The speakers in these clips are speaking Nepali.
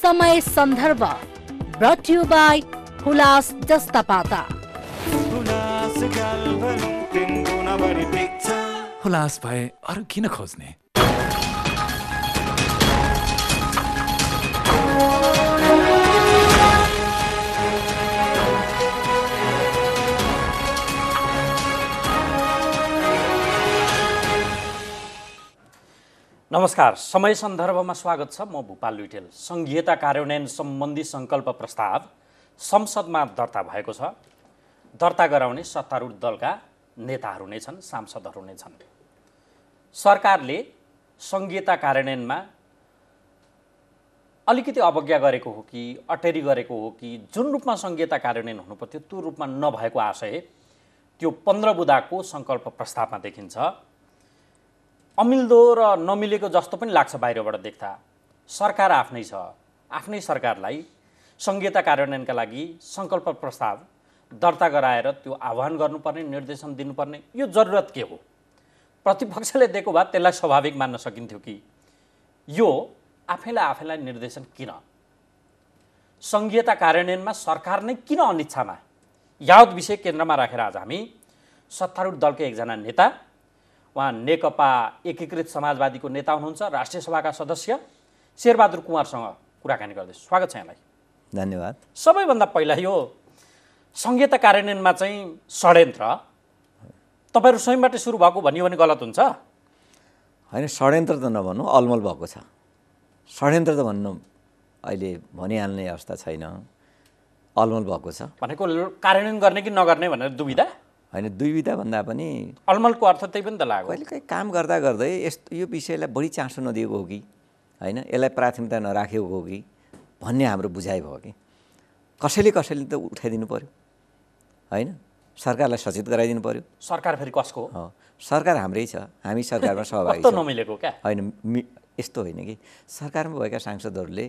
समय सन्दर्भ brought to you by Hulas जस्ता पाता। हुलास भए अरू किन खोज्ने? नमस्कार, समय सन्दर्भमा स्वागत छ। म भूपाल लुइटेल। संघीयता कार्यान्वयन सम्बन्धी संकल्प प्रस्ताव संसदमा दर्ता भएको छ। दर्ता गराउने सत्तारूढ दलका नेताहरू नै छन्, सांसदहरू नै छन्। सरकारले संघीयता कार्यान्वयनमा अलिकति अवज्ञा गरेको हो कि अटेरी गरेको हो कि जुन रूपमा संघीयता कार्यान्वयन हुनुपर्थ्यो त्यो रूपमा नभएको आशय त्यो 15 बुँदाको संकल्प प्रस्तावमा देखिन्छ। अमिल्दो र नमिलेको जस्तो पनि लाग्छ बाहिरबाट देख्दा। सरकार आफ्नै छ, आफ्नै सरकारलाई संघीयता कार्यान्वयनका लागि संकल्प प्रस्ताव दर्ता गराएर त्यो आह्वान गर्नुपर्ने, निर्देशन दिनुपर्ने यो जरुरत के हो? प्रतिपक्षले दिएको भए त्यसलाई स्वाभाविक मान्न सकिन्थ्यो कि यो आफैलाई निर्देशन किन? संघीयता कार्यान्वयनमा सरकार नै किन अनिच्छामा? यावत विषय केन्द्रमा राखेर आज हामी सत्तारूढ दलका एकजना नेता, उहाँ नेकपा एकीकृत समाजवादीको नेता हुनुहुन्छ, राष्ट्रिय सभाका सदस्य शेरबहादुर कुँवरसँग कुराकानी गर्दैछु। स्वागत छ यहाँलाई। धन्यवाद। सबैभन्दा पहिला यो संघीयता कार्यान्वयनमा चाहिँ षड्यन्त्र तपाईहरु स्वयंबाट सुरु भएको भनियो भने गलत हुन्छ? हैन, षड्यन्त्र त नभन्नु, अलमल भएको छ। षड्यन्त्र त भन्नु अहिले भनिहाल्ने अवस्था छैन, अलमल भएको छ। भनेको कार्यान्वयन गर्ने कि नगर्ने भनेर दुविधा? हैन, दुविधा भन्दा पनि अलमलको अर्थ त्यही पनि त लाग्यो। कहिलेकाहीँ काम गर्दा गर्दै यो विषयलाई बढी चासो नदिएको हो कि हैन, यसलाई प्राथमिकता नराखेको हो कि भन्ने हाम्रो बुझाइ भयो कि कसैले त उठाइदिनु पर्यो हैन, सरकारलाई सचेत गराइदिनु पर्यो। सरकार फेरि कसको हो? सरकार हाम्रै छ, हामी सरकारमा सहभागी कस्तो नमिलेको क्या? हैन, यस्तो होइन कि सरकारमा भएका सांसदहरूले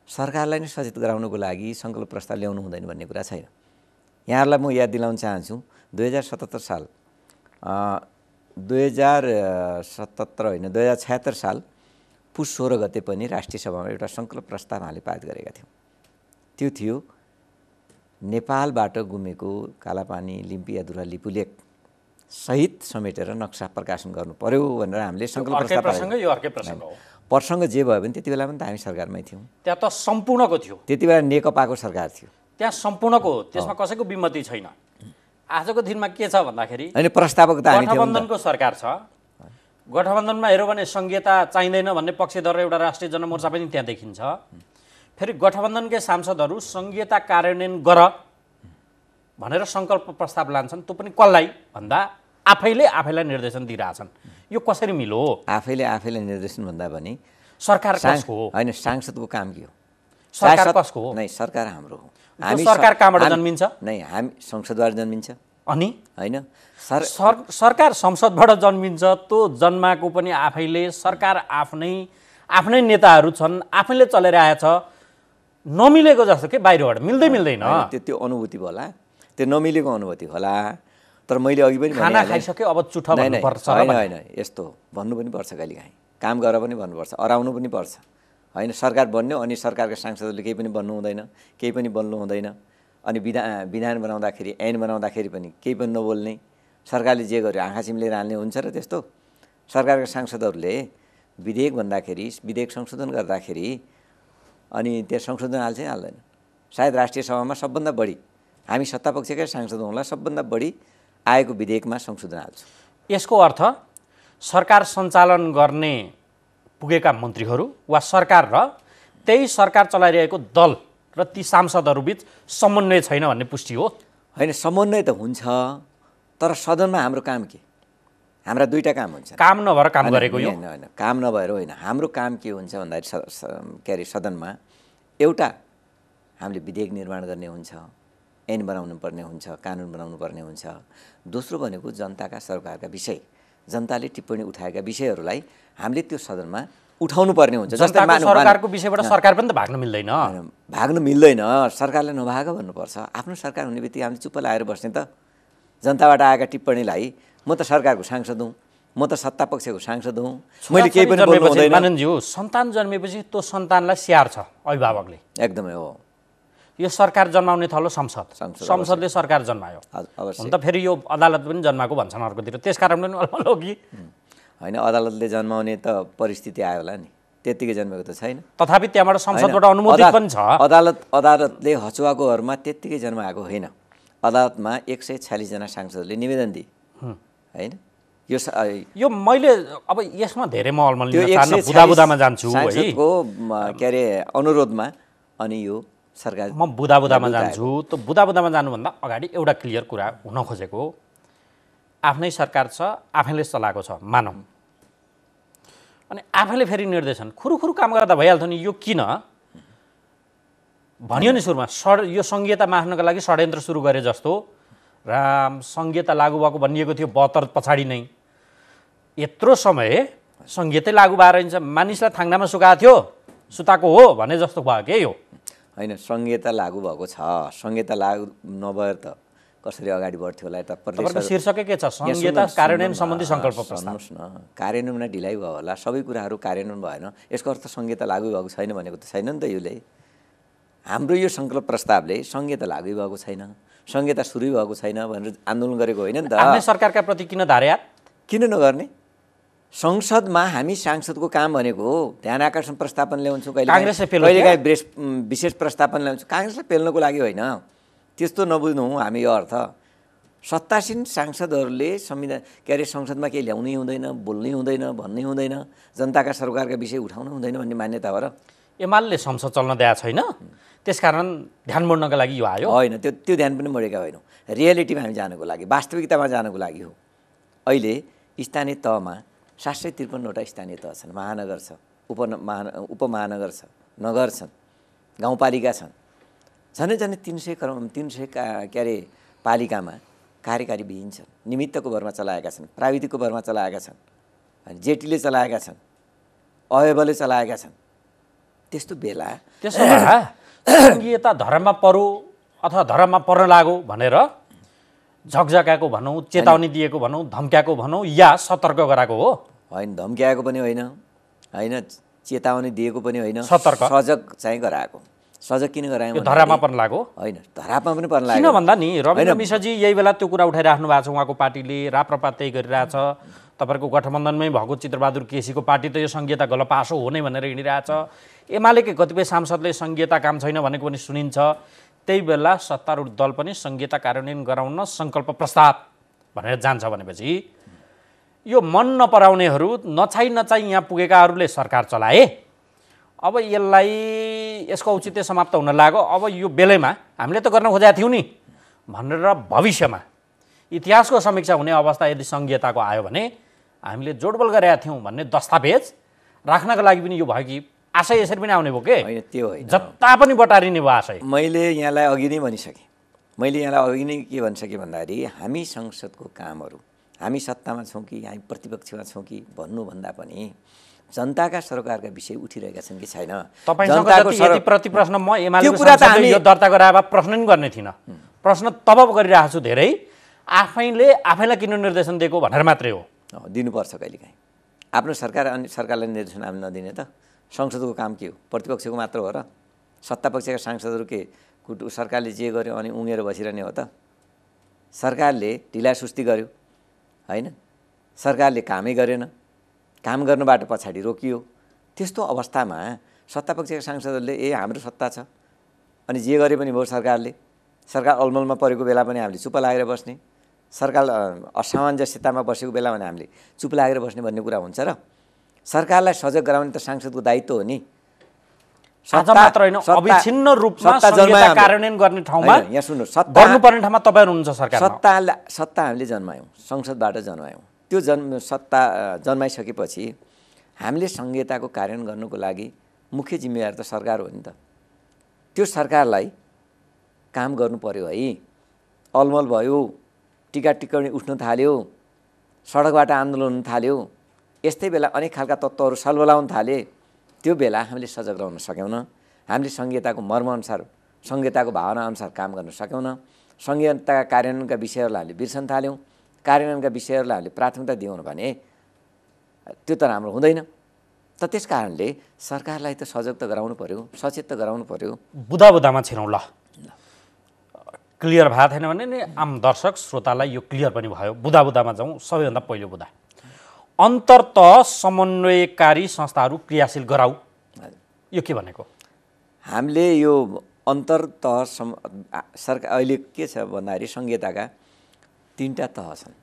सरकारलाई नै सचेत गराउनको लागि संकल्प प्रस्ताव ल्याउनु हुँदैन भन्ने कुरा छैन। यहाँहरूलाई म याद दिलाउन चाहन्छु 2077 साल 2076 साल पुस 16 गते पनि राष्ट्रिय सभामा एउटा संकल्प प्रस्ताव हामीले पारित गरेका थियौँ। त्यो थियो नेपालबाट गुमेको कालापानी, लिम्पियाधुरा, लिपुलेक सहित समेटेर नक्सा प्रकाशन गर्नु पर्यो भनेर हामीले संकल्प प्रस्ताव प्रसङ्ग जे भयो भने त्यति बेला पनि त हामी सरकारमै थियौँ। त्यहाँ त सम्पूर्णको थियो, त्यति बेला नेकपाको सरकार थियो, त्यहाँ सम्पूर्णको, त्यसमा कसैको विमति छैन। आजको दिनमा के छ भन्दाखेरि हैन, प्रस्तावक त हामी गठबन्धनको सरकार छ। गठबन्धनमा हेऱ्यो भने संघीयता चाहिँदैन भन्ने पक्षधर एउटा राष्ट्रिय जनमोर्चा पनि त्यहाँ देखिन्छ। फेरि गठबन्धनकै सांसदहरू संघीयता कार्यान्वयन गर भनेर संकल्प प्रस्ताव लान्छन्, त्यो पनि कसलाई भन्दा आफैलाई निर्देशन दिइरहेछन्। यो कसरी मिलो? आफैले निर्देशन भन्दा पनि सरकार कसको हो? हैन, सांसदको काम के हो? सरकार कसको हो? नै, सरकार हाम्रो हो। हामी सरकार कहाँबाट जन्मिन्छ? नै, हामी संसदबाट जन्मिन्छ। अनि हैन, सरकार संसदबाट जन्मिन्छ, त्यो जन्माको पनि आफैले, सरकार आफ्नै नेताहरू छन्, आफैले चलाइरहेछ। नमिलेको जस्तो के बाहिरबाट मिल्दैन। त्यो अनुभूति होला, त्यो नमिलेको अनुभूति होला। तर मैले अघि पनि खाना खाइसक्यो अब चुठा भन्नुपर्छ हैन, यस्तो भन्नु पनि पर्छ, कहिलेकाहीँ काम गरेर पनि भन्नुपर्छ, अराउनु पनि पर्छ हैन। सरकार बन्यो अनि सरकारका सांसदहरूले केही पनि बन्नु हुँदैन, केही पनि बोल्नु हुँदैन। अनि विधान बनाउँदाखेरि, ऐन बनाउँदाखेरि पनि केही पनि नबोल्ने, सरकारले जे गर्यो आँखा चिम्लेर हाल्ने हुन्छ। र त्यस्तो सरकारका सांसदहरूले विधेयक भन्दाखेरि, विधेयक संशोधन गर्दाखेरि अनि त्यहाँ संशोधन हाल्छ हाल्दैन? सायद राष्ट्रिय सभामा सबभन्दा बढी हामी सत्तापक्षकै सांसद हुँला सबभन्दा बढी आएको विधेयकमा संशोधन हाल्छौँ। यसको अर्थ सरकार सञ्चालन गर्ने पुगेका मन्त्रीहरू वा सरकार र त्यही सरकार चलाइरहेको दल र ती सांसदहरूबीच समन्वय छैन भन्ने पुष्टि हो? हैन, समन्वय त हुन्छ, तर सदनमा हाम्रो काम के? हाम्रा दुईटा काम हुन्छ। काम नभएर काम गरेको यो होइन, काम नभएर होइन। हाम्रो काम के हुन्छ भन्दाखेरि के अरे सदनमा एउटा हामीले विधेयक निर्माण गर्ने हुन्छ, ऐन बनाउनु पर्ने हुन्छ, कानुन बनाउनु पर्ने हुन्छ। दोस्रो भनेको जनताका सरकारका विषय, जनताले टिप्पणी उठाएका विषयहरूलाई हामीले त्यो सदनमा उठाउनु पर्ने हुन्छ। जस्तै सरकारको विषयबाट सरकार पनि त भाग्न मिल्दैन। भाग्न मिल्दैन, सरकारले नभाग भन्नुपर्छ। आफ्नो सरकार हुने बित्तिकै हामीले चुप्प लाएर बस्ने त? जनताबाट आएका टिप्पणीलाई म त सरकारको सांसद हुँ, म त सत्ता पक्षको सांसद हुँ, मैले केही पनि बोल्नु हुँदैन। माननज्यू, सन्तान जन्मेपछि त्यो सन्तानलाई स्याहार छ अभिभावकले। एकदमै हो। यो सरकार जन्माउने थलो संसद, संसद संसदले सरकार जन्मायो। अवश्य। हुन त फेरि यो अदालत पनि जन्माएको भन्छन् अर्कोतिर, त्यस कारण पनि अलमल हो कि होइन, अदालतले जन्माउने त परिस्थिति आयो होला नि, त्यत्तिकै जन्मेको त छैन। तथापि त्यहाँबाट संसदबाट अनुमोदित पनि छ। अदालतले हचुवाको घरमा त्यत्तिकै जन्माएको होइन। अदालतमा 146 जना सांसदले निवेदन दिए होइन। यो मैले अब यसमा धेरै म अलमल त्यो लिन चाहन्न, बुदाबुदामा जान्छु है। सांसदको के अरे अनुरोधमा अनि यो सरकार म बुदाबुदामा जान्छु। त बुदाबुदामा जानुभन्दा अगाडि एउटा क्लियर कुरा हुन खोजेको, आफ्नै सरकार छ, आफैले चलाएको छ मानौँ, अनि आफैले फेरि निर्देशन खुरुखुरु काम गर्दा भइहाल्थ्यो नि। यो किन भनियो नि सुरुमा, यो संहिता मार्नका लागि षड्यन्त्र सुरु गरे जस्तो। राम, संहिता लागू भएको भनिएको थियो 72 पछाडि नै। यत्रो समय संहितै लागू भएर हिँड्छ, मानिसलाई थाङ्नामा सुकाएको थियो, सुताएको हो भने जस्तो भयो के यो। होइन, संहिता लागू भएको छ, संहिता लागू नभएर त कसरी अगाडि बढ्थ्यो होला। यता तपाईँको शीर्षकै के छ? संहिता कार्यान्वयन सम्बन्धी सङ्कल्प प्रस्ताव। सुन्नुहोस् न, कार्यान्वयनमा ढिलाइ भयो होला, सबै कुराहरू कार्यान्वयन भएन, यसको अर्थ संहिता लागू भएको छैन भनेको त छैन नि त। यसले हाम्रो यो सङ्कल्प प्रस्तावले संहिता लागू भएको छैन, संहिता सुरु भएको छैन भनेर आन्दोलन गरेको होइन नि त। आफ्नै सरकारका प्रति किन धार्या? किन नगर्ने? संसदमा हामी सांसदको काम भनेको ध्यान आकर्षण प्रस्तावन ल्याउँछौँ, कहिलेकाहीँ विशेष प्रस्तावन ल्याउँछौँ, काङ्ग्रेसलाई पेल्नको लागि होइन। त्यस्तो नबुझ्नु हामी यो अर्थ। सत्तासीन सांसदहरूले संविधान के अरे संसदमा केही ल्याउनै हुँदैन, बोल्नै हुँदैन, भन्नै हुँदैन, जनताका सरकारका विषय उठाउनै हुँदैन भन्ने मान्यता हो र। एमाले संसद चल्न दिएको छैन, त्यसकारण ध्यान मोड्नका लागि यो आयो होइन। त्यो ध्यान पनि मोडेका होइनौँ, रियालिटीमा हामी जानको लागि, वास्तविकतामा जानको लागि हो। अहिले स्थानीय तहमा 753वटा स्थानीय तह छन्, महानगर छ, उपमहानगर छ, नगर छन्, गाउँपालिका छन्, झन् 300 के अरे पालिकामा कार्यकारी विहीन छन्, निमित्तको भरमा चलाएका छन्, प्राविधिकको भरमा चलाएका छन्, जेटीले चलाएका छन्, अयबले चलाएका छन्। त्यस्तो बेला त्यसो भए संघीयता धर्ममा परो अथवा धर्ममा पर्न लागो भनेर झकझकाएको भनौँ, चेतावनी दिएको भनौँ, धम्क्याएको भनौँ, या सतर्क गराएको हो? होइन, धम्क्याएको पनि होइन, होइन चेतावनी दिएको पनि होइन, सतर्क सजग चाहिँ गराएको। सजग किन गरायो? धरामा पर्न लाग्यो? होइन, धरापमा पनि पर्न लाग्यो। किन भन्दा नि रविन्द्र मिश्रजी यही बेला त्यो कुरा उठाइराख्नु भएको छ, उहाँको पार्टीले राप्रपा त्यही गरिरहेछ। तपाईँको गठबन्धनमै भएको चित्रबहादुर केसीको पार्टी त यो संहिता गलपासो हो नै भनेर हिँडिरहेछ। एमालेकै कतिपय सांसदले संहिता काम छैन भनेको पनि सुनिन्छ। त्यही बेला सत्तारूढ दल पनि संहिता कार्यान्वयन गराउन सङ्कल्प प्रस्ताव भनेर जान्छ भनेपछि यो मन नपराउनेहरू नचाही यहाँ पुगेकाहरूले सरकार चलाए। अब यसलाई यसको औचित्य समाप्त हुन लाग्यो, अब यो बेलैमा हामीले त गर्न खोजेका थियौँ नि भनेर भविष्यमा इतिहासको समीक्षा हुने अवस्था यदि संहिताको आयो भने हामीले जोडबोल गरेका थियौँ भन्ने दस्तावेज राख्नका लागि पनि यो भयो कि आशय यसरी पनि आउने भयो के? होइन, त्यो होइन, जता पनि बटारिने भयो आशय। मैले यहाँलाई अघि नै भनिसकेँ, मैले यहाँलाई अघि नै के भनिसकेँ भन्दाखेरि हामी संसदको कामहरू हामी सत्तामा छौँ कि हामी प्रतिपक्षमा छौँ कि भन्नुभन्दा पनि जनताका सरकारका विषय उठिरहेका छन् कि छैन। तपाईँसँग यति प्रतिप्रश्न म एमालेको सांसदले यो दर्ता गराए प्रश्न नि गर्ने थिइनँ। प्रश्न तब गरिरहेको छु, धेरै आफैलाई किन निर्देशन दिएको भनेर मात्रै हो। दिनुपर्छ कहिलेकाहीँ आफ्नो सरकार, अनि सरकारलाई निर्देशन हामी नदिने त संसदको काम के हो? प्रतिपक्षको मात्र हो र? सत्तापक्षका सांसदहरू के सरकारले जे गर्यो अनि उङेर बसिरहने हो त? सरकारले ढिलासुस्ती गर्यो होइन, सरकारले कामै गरेन, काम गर्नबाट पछाडि रोकियो। त्यस्तो अवस्थामा सत्तापक्षका सांसदहरूले हाम्रो सत्ता छ अनि जे गरे पनि भयो, सरकार अलमलमा परेको बेला पनि हामीले चुप लागेर बस्ने, सरकार असामञ्जस्यतामा बसेको बेला भने हामीले चुप लागेर बस्ने भन्ने कुरा हुन्छ र? सरकारलाई सजग गराउने त सांसदको दायित्व हो नि। आज मात्र होइन, अविच्छिन्न रूपमा संहिता कार्यान्वयन गर्ने ठाउँमा, यहाँ सुन्नु, गर्नुपर्ने ठाउँमा तपाईँ हुनुहुन्छ सरकारमा। सत्ता हामीले जन्मायौँ, संसदबाट जन्मायौँ। त्यो सत्ता जन्माइसकेपछि हामीले संहिताको कार्यान्वयन गर्नुको लागि मुख्य जिम्मेवार त सरकार हो नि त। त्यो सरकारलाई काम गर्नु पर्यो है। अलमल भयो, टिका टिप्पणी उठ्न थाल्यो, सडकबाट आन्दोलन हुन थाल्यो, यस्तै बेला अनेक खालका तत्त्वहरू सलबलाउन थाले। त्यो बेला हामीले सजग रहन सकेनौँ, हामीले संहिताको मर्मअनुसार, संहिताको भावनाअनुसार काम गर्न सकेनौँ। संहिताका कार्यान्वयनका विषयहरूलाई हामीले बिर्सन थाल्यौँ, कार्यान्वयनका विषयहरूलाई हामीले प्राथमिकता दियौँ भने त्यो त राम्रो हुँदैन। त त्यस कारणले सरकारलाई त सजग त गराउनु पर्यो, सचेत त गराउनु पर्यो। बुदामा छिरौँ ल। क्लियर भएको थिएन भने नि आम दर्शक श्रोतालाई यो क्लियर पनि भयो। बुदामा जाउँ। सबैभन्दा पहिलो बुदा, अन्तर्त समन्वयकारी संस्थाहरू क्रियाशील गराऊ, यो के भनेको? हामीले यो अन्तर्त सरकार अहिले के छ भन्दाखेरि संहिताका 3टा तह छन्।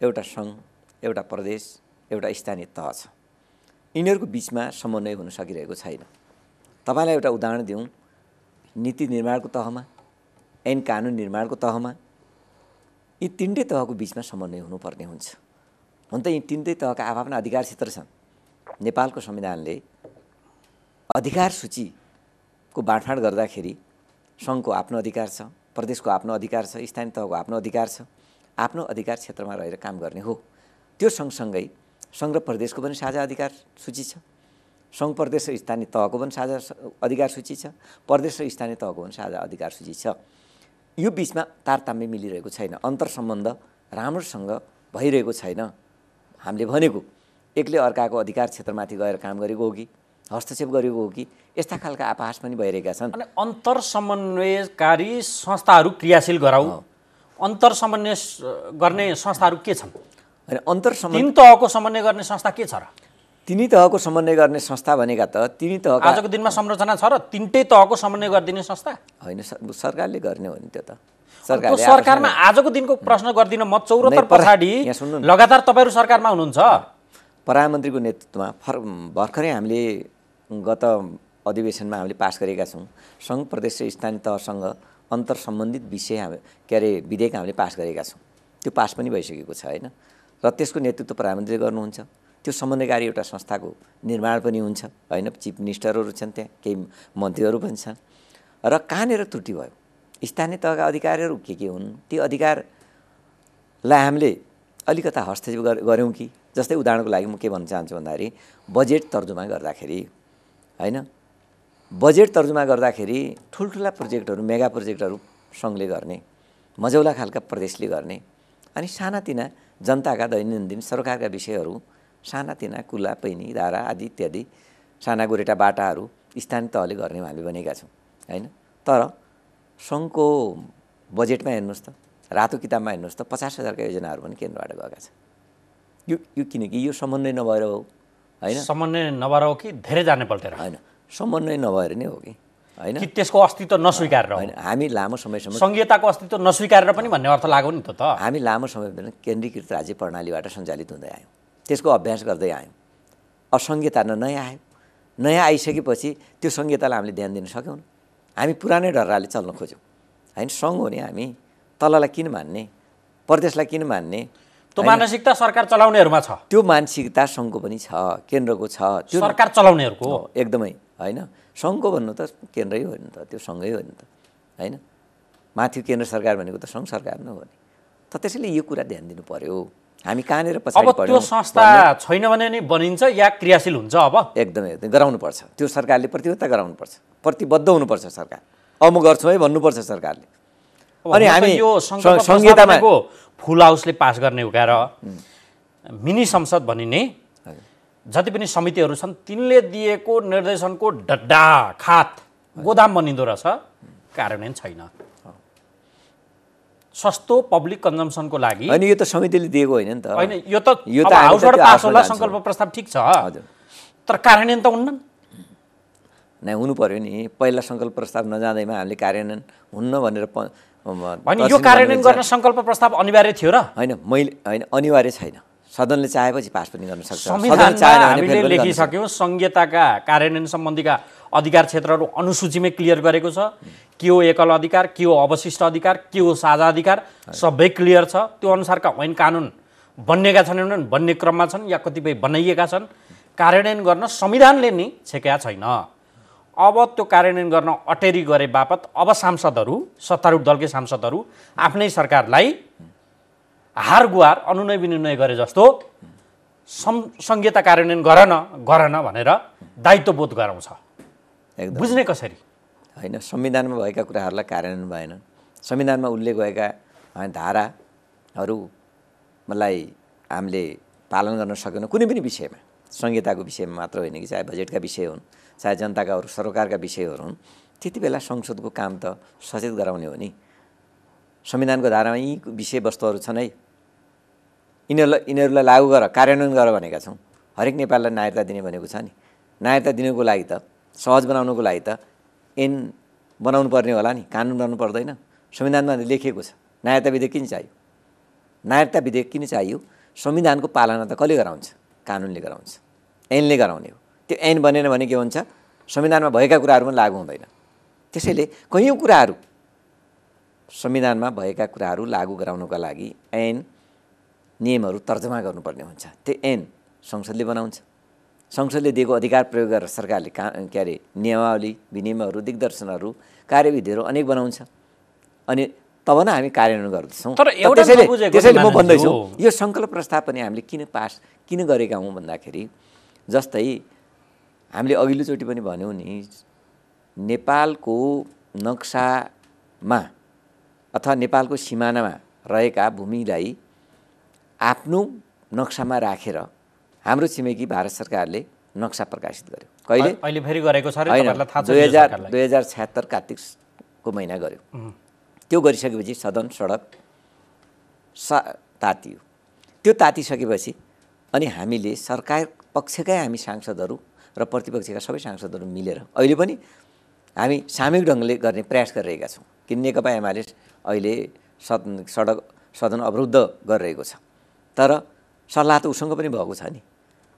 एउटा सङ्घ, एउटा प्रदेश, एउटा स्थानीय तह छ। यिनीहरूको बिचमा समन्वय हुन सकिरहेको छैन। तपाईँलाई एउटा उदाहरण दिउँ, नीति निर्माणको तहमा, ऐन कानुन निर्माणको तहमा यी 3टै तहको बिचमा समन्वय हुनुपर्ने हुन्छ। हुन त यी 3टै तहका आफ्ना अधिकार क्षेत्र छन्। नेपालको संविधानले अधिकार सूचीको बाँडफाँड गर्दाखेरि सङ्घको आफ्नो अधिकार छ, प्रदेशको आफ्नो अधिकार छ, स्थानीय तहको आफ्नो अधिकार छ। आफ्नो अधिकार क्षेत्रमा रहेर काम गर्ने हो। त्यो सँगसँगै सङ्घ र प्रदेशको पनि साझा अधिकार सूची छ, सङ्घ प्रदेश र स्थानीय तहको पनि साझा अधिकार सूची छ, प्रदेश र स्थानीय तहको पनि साझा अधिकार सूची छ। यो बिचमा तारतम्य मिलिरहेको छैन, अन्तर्सम्बन्ध राम्रोसँग भइरहेको छैन। हामीले भनेको एकले अर्काको अधिकार क्षेत्रमाथि गएर काम गरेको हो कि हस्तक्षेप गरेको हो कि, यस्ता खालका आभास पनि भइरहेका छन्। अनि अन्तर्समन्वयकारी संस्थाहरू क्रियाशील गराऊ, अन्तर्समन्वय गर्ने संस्थाहरू के छन्? अनि अन्तर्समन्वय 3 तहको समन्वय गर्ने संस्था के छ र? 3 तहको समन्वय गर्ने संस्था भनेका त 3 तहका आजको दिनमा संरचना छ र 3टै तहको समन्वय गरिदिने संस्था होइन। सरकारले गर्ने हो नि त्यो त। त्यो सरकारमा आजको दिनको प्रश्न गर्दिन म। 74 पछाडि लगातार तपाईँहरू सरकारमा हुनुहुन्छ। प्रधानमन्त्रीको नेतृत्वमा भर्खरै हामीले गत अधिवेशनमा हामीले पास गरेका छौँ। सङ्घ प्रदेश र स्थानीय तहसँग अन्तर्सम्बन्धित विधेयक हामीले पास गरेका छौँ। त्यो पास पनि भइसकेको छ होइन। र त्यसको नेतृत्व प्रधानमन्त्रीले गर्नुहुन्छ। त्यो समन्वयकारी एउटा संस्थाको निर्माण पनि हुन्छ होइन। चिफ मिनिस्टरहरू छन्, त्यहाँ केही मन्त्रीहरू पनि छन्। र कहाँनिर त्रुटि भयो, स्थानीय तहका अधिकारहरू के हुन्, ती अधिकारलाई हामीले अलिकता हस्तक्षेप गऱ्यौँ कि? जस्तै उदाहरणको लागि म के भन्न चाहन्छु भन्दाखेरि बजेट तर्जुमा गर्दाखेरि होइन, बजेट तर्जुमा गर्दाखेरि ठुल्ठुला प्रोजेक्टहरू, मेगा प्रोजेक्टहरू सङ्घले गर्ने, मझौला खालका प्रदेशले गर्ने, अनि सानातिना जनताका दैनन्दिन सरकारका विषयहरू, सानातिना कुला, पैनी, धारा आदि इत्यादि साना गोरेटा बाटाहरू स्थानीय तहले गर्ने हामीले भनेका छौँ होइन। तर सङ्घको बजेटमा हेर्नुहोस् त, रातो किताबमा हेर्नुहोस् त 50,000का योजनाहरू पनि केन्द्रबाट गएका छन्। यो किनकि यो समन्वय नभएर हो होइन। समन्वय नभएर हो कि धेरै जाने पल्टेर? होइन, समन्वय नभएर नै हो कि होइन, कि त्यसको अस्तित्व नस्वीकारेर? होइन, हामी लामो समयसम्म संहिताको अस्तित्व नस्वीकारेर पनि भन्ने अर्थ लाग्यो नि त। हामी लामो समयमा केन्द्रीकृत राज्य प्रणालीबाट सञ्चालित हुँदै आयौँ, त्यसको अभ्यास गर्दै आयौँ। असंहिता नयाँ आयो, नयाँ आइसकेपछि त्यो संहितालाई हामीले ध्यान दिन सकेनौँ। हामी पुरानै ढर्राले चल्न खोज्यौँ होइन। सङ्घ हो नि हामी, तललाई किन मान्ने, प्रदेशलाई किन मान्ने? त्यो मानसिकता सरकार चलाउनेहरूमा छ। त्यो मानसिकता सङ्घको पनि छ, केन्द्रको छ। त्यो सरकार चलाउनेहरूको एकदमै होइन। सङ्घको भन्नु त केन्द्रै हो नि त, त्यो सँगै हो नि त होइन। माथि केन्द्र सरकार भनेको त सङ्घ सरकार नै हो नि त। त्यसैले यो कुरा ध्यान दिनु पर्यो। हामी कहाँनिर पछाडि अब त्यो संस्था छैन भने नि बनिन्छ या क्रियाशील हुन्छ? अब एकदमै गराउनुपर्छ, त्यो सरकारले प्रतिबद्धता गराउनुपर्छ, प्रतिबद्ध हुनुपर्छ सरकार। अब म गर्छु है भन्नुपर्छ सरकारले। अनि हामी यो संहितामा फुल हाउसले पास गर्ने हो क्या र मिनी संसद भनिने जति पनि समितिहरू छन् तिनले दिएको निर्देशनको डड्डा खात गोदाम बनिँदो रहेछ, कार्यान्वयन छैन। सस्तो पब्लिक कन्जम्सनको लागि अनि यो त समितिले दिएको होइन नि त। होइन, यो त हाउसबाट पास होला सङ्कल्प प्रस्ताव, ठिक छ, तर कार्यान्वयन त हुन्न नै। हुनु पर्यो नि, पहिला सङ्कल्प प्रस्ताव नजाँदैमा हामीले कार्यान्वयन हुन्न भनेर होइन। यो कार्यान्वयन गर्न सङ्कल्प प्रस्ताव अनिवार्य थियो र? होइन, होइन, अनिवार्य छैन। सदनले चाहेपछि पास पनि गर्न सक्छ। संविधानमा हामीले लेखिसक्यौँ संहिताका कार्यान्वयन सम्बन्धीका अधिकार क्षेत्रहरू अनुसूचीमै क्लियर गरेको छ। के हो एकल अधिकार, के हो अवशिष्ट अधिकार, के हो साझा अधिकार, सबै क्लियर छ। त्यो अनुसारका ऐन कानुन बन्नेका छन् भने बन्ने क्रममा छन् या कतिपय बनाइएका छन्। कार्यान्वयन गर्न संविधानले नि छेकेका छैन। अब त्यो कार्यान्वयन गर्न अटेरी गरे बापत अब सांसदहरू, सत्तारूढ दलकै सांसदहरू आफ्नै सरकारलाई हार गुहार अनुनय विनिमय गरे जस्तो संहिता कार्यान्वयन गर न भनेर दायित्वबोध गराउँछ। बुझ्ने कसरी? होइन, संविधानमा भएका कुराहरूलाई कार्यान्वयन भएन। संविधानमा उल्लेख भएका धाराहरूलाई हामीले पालन गर्न सकेन कुनै पनि विषयमा, संहिताको विषयमा मात्र होइन कि चाहे बजेटका विषय हुन्, चाहे जनताका अरू सरकारका विषयहरू हुन्, त्यति बेला संसदको काम त सचेत गराउने हो नि। संविधानको धारामा यी विषयवस्तुहरू छन् है, यिनीहरूलाई लागू गर, कार्यान्वयन गर भनेका छौँ। हरेक नेपाललाई नागरिकता दिने भनेको छ नि। नागरिकता दिनुको लागि त, सहज बनाउनुको लागि त ऐन बनाउनु पर्ने होला नि, कानुन बनाउनु पर्दैन। संविधानमा लेखिएको छ नागरिकता विधेयक किन चाहियो? नागरिकता विधेयक किन चाहियो? संविधानको पालना त कसले गराउँछ? कानुनले गराउँछ, ऐनले गराउने हो। त्यो ऐन बनेन भने के हुन्छ? संविधानमा भएका कुराहरू पनि लागू हुँदैन। त्यसैले कैयौँ कुराहरू, संविधानमा भएका कुराहरू लागू गराउनका लागि ऐन नियमहरू तर्जमा गर्नुपर्ने हुन्छ। त्यो ऐन संसदले बनाउँछ। संसदले दिएको अधिकार प्रयोग गरेर सरकारले नियमावली, विनियमहरू, दिग्दर्शनहरू, कार्यविधिहरू अनेक बनाउँछ। अनि तब न हामी कार्यान्वयन गर्दछौँ। त्यसैले म भन्दैछु यो सङ्कल्प प्रस्ताव पनि हामीले किन गरेका हौँ भन्दाखेरि, जस्तै हामीले अघिल्लोचोटि पनि भन्यौँ नि, नेपालको नक्सामा अथवा नेपालको सिमानामा रहेका भूमिलाई आफ्नो नक्सामा राखेर हाम्रो छिमेकी भारत सरकारले नक्सा प्रकाशित गर्यो। कहिले? अहिले फेरि गरेको छ रे, तपाईहरुलाई थाहा छ? 2076 कार्तिकको महिना गर्यो। त्यो गरिसकेपछि सदन सडक तातियो। त्यो तातिसकेपछि अनि हामीले सरकार पक्षकै हामी सांसदहरू र प्रतिपक्षका सबै सांसदहरू मिलेर अहिले पनि हामी सामूहिक ढङ्गले गर्ने प्रयास गरिरहेका छौँ। किन नेकपा एमाले अहिले सदन अवरुद्ध गरिरहेको छ, तर सल्लाह त उसँग पनि भएको छ नि।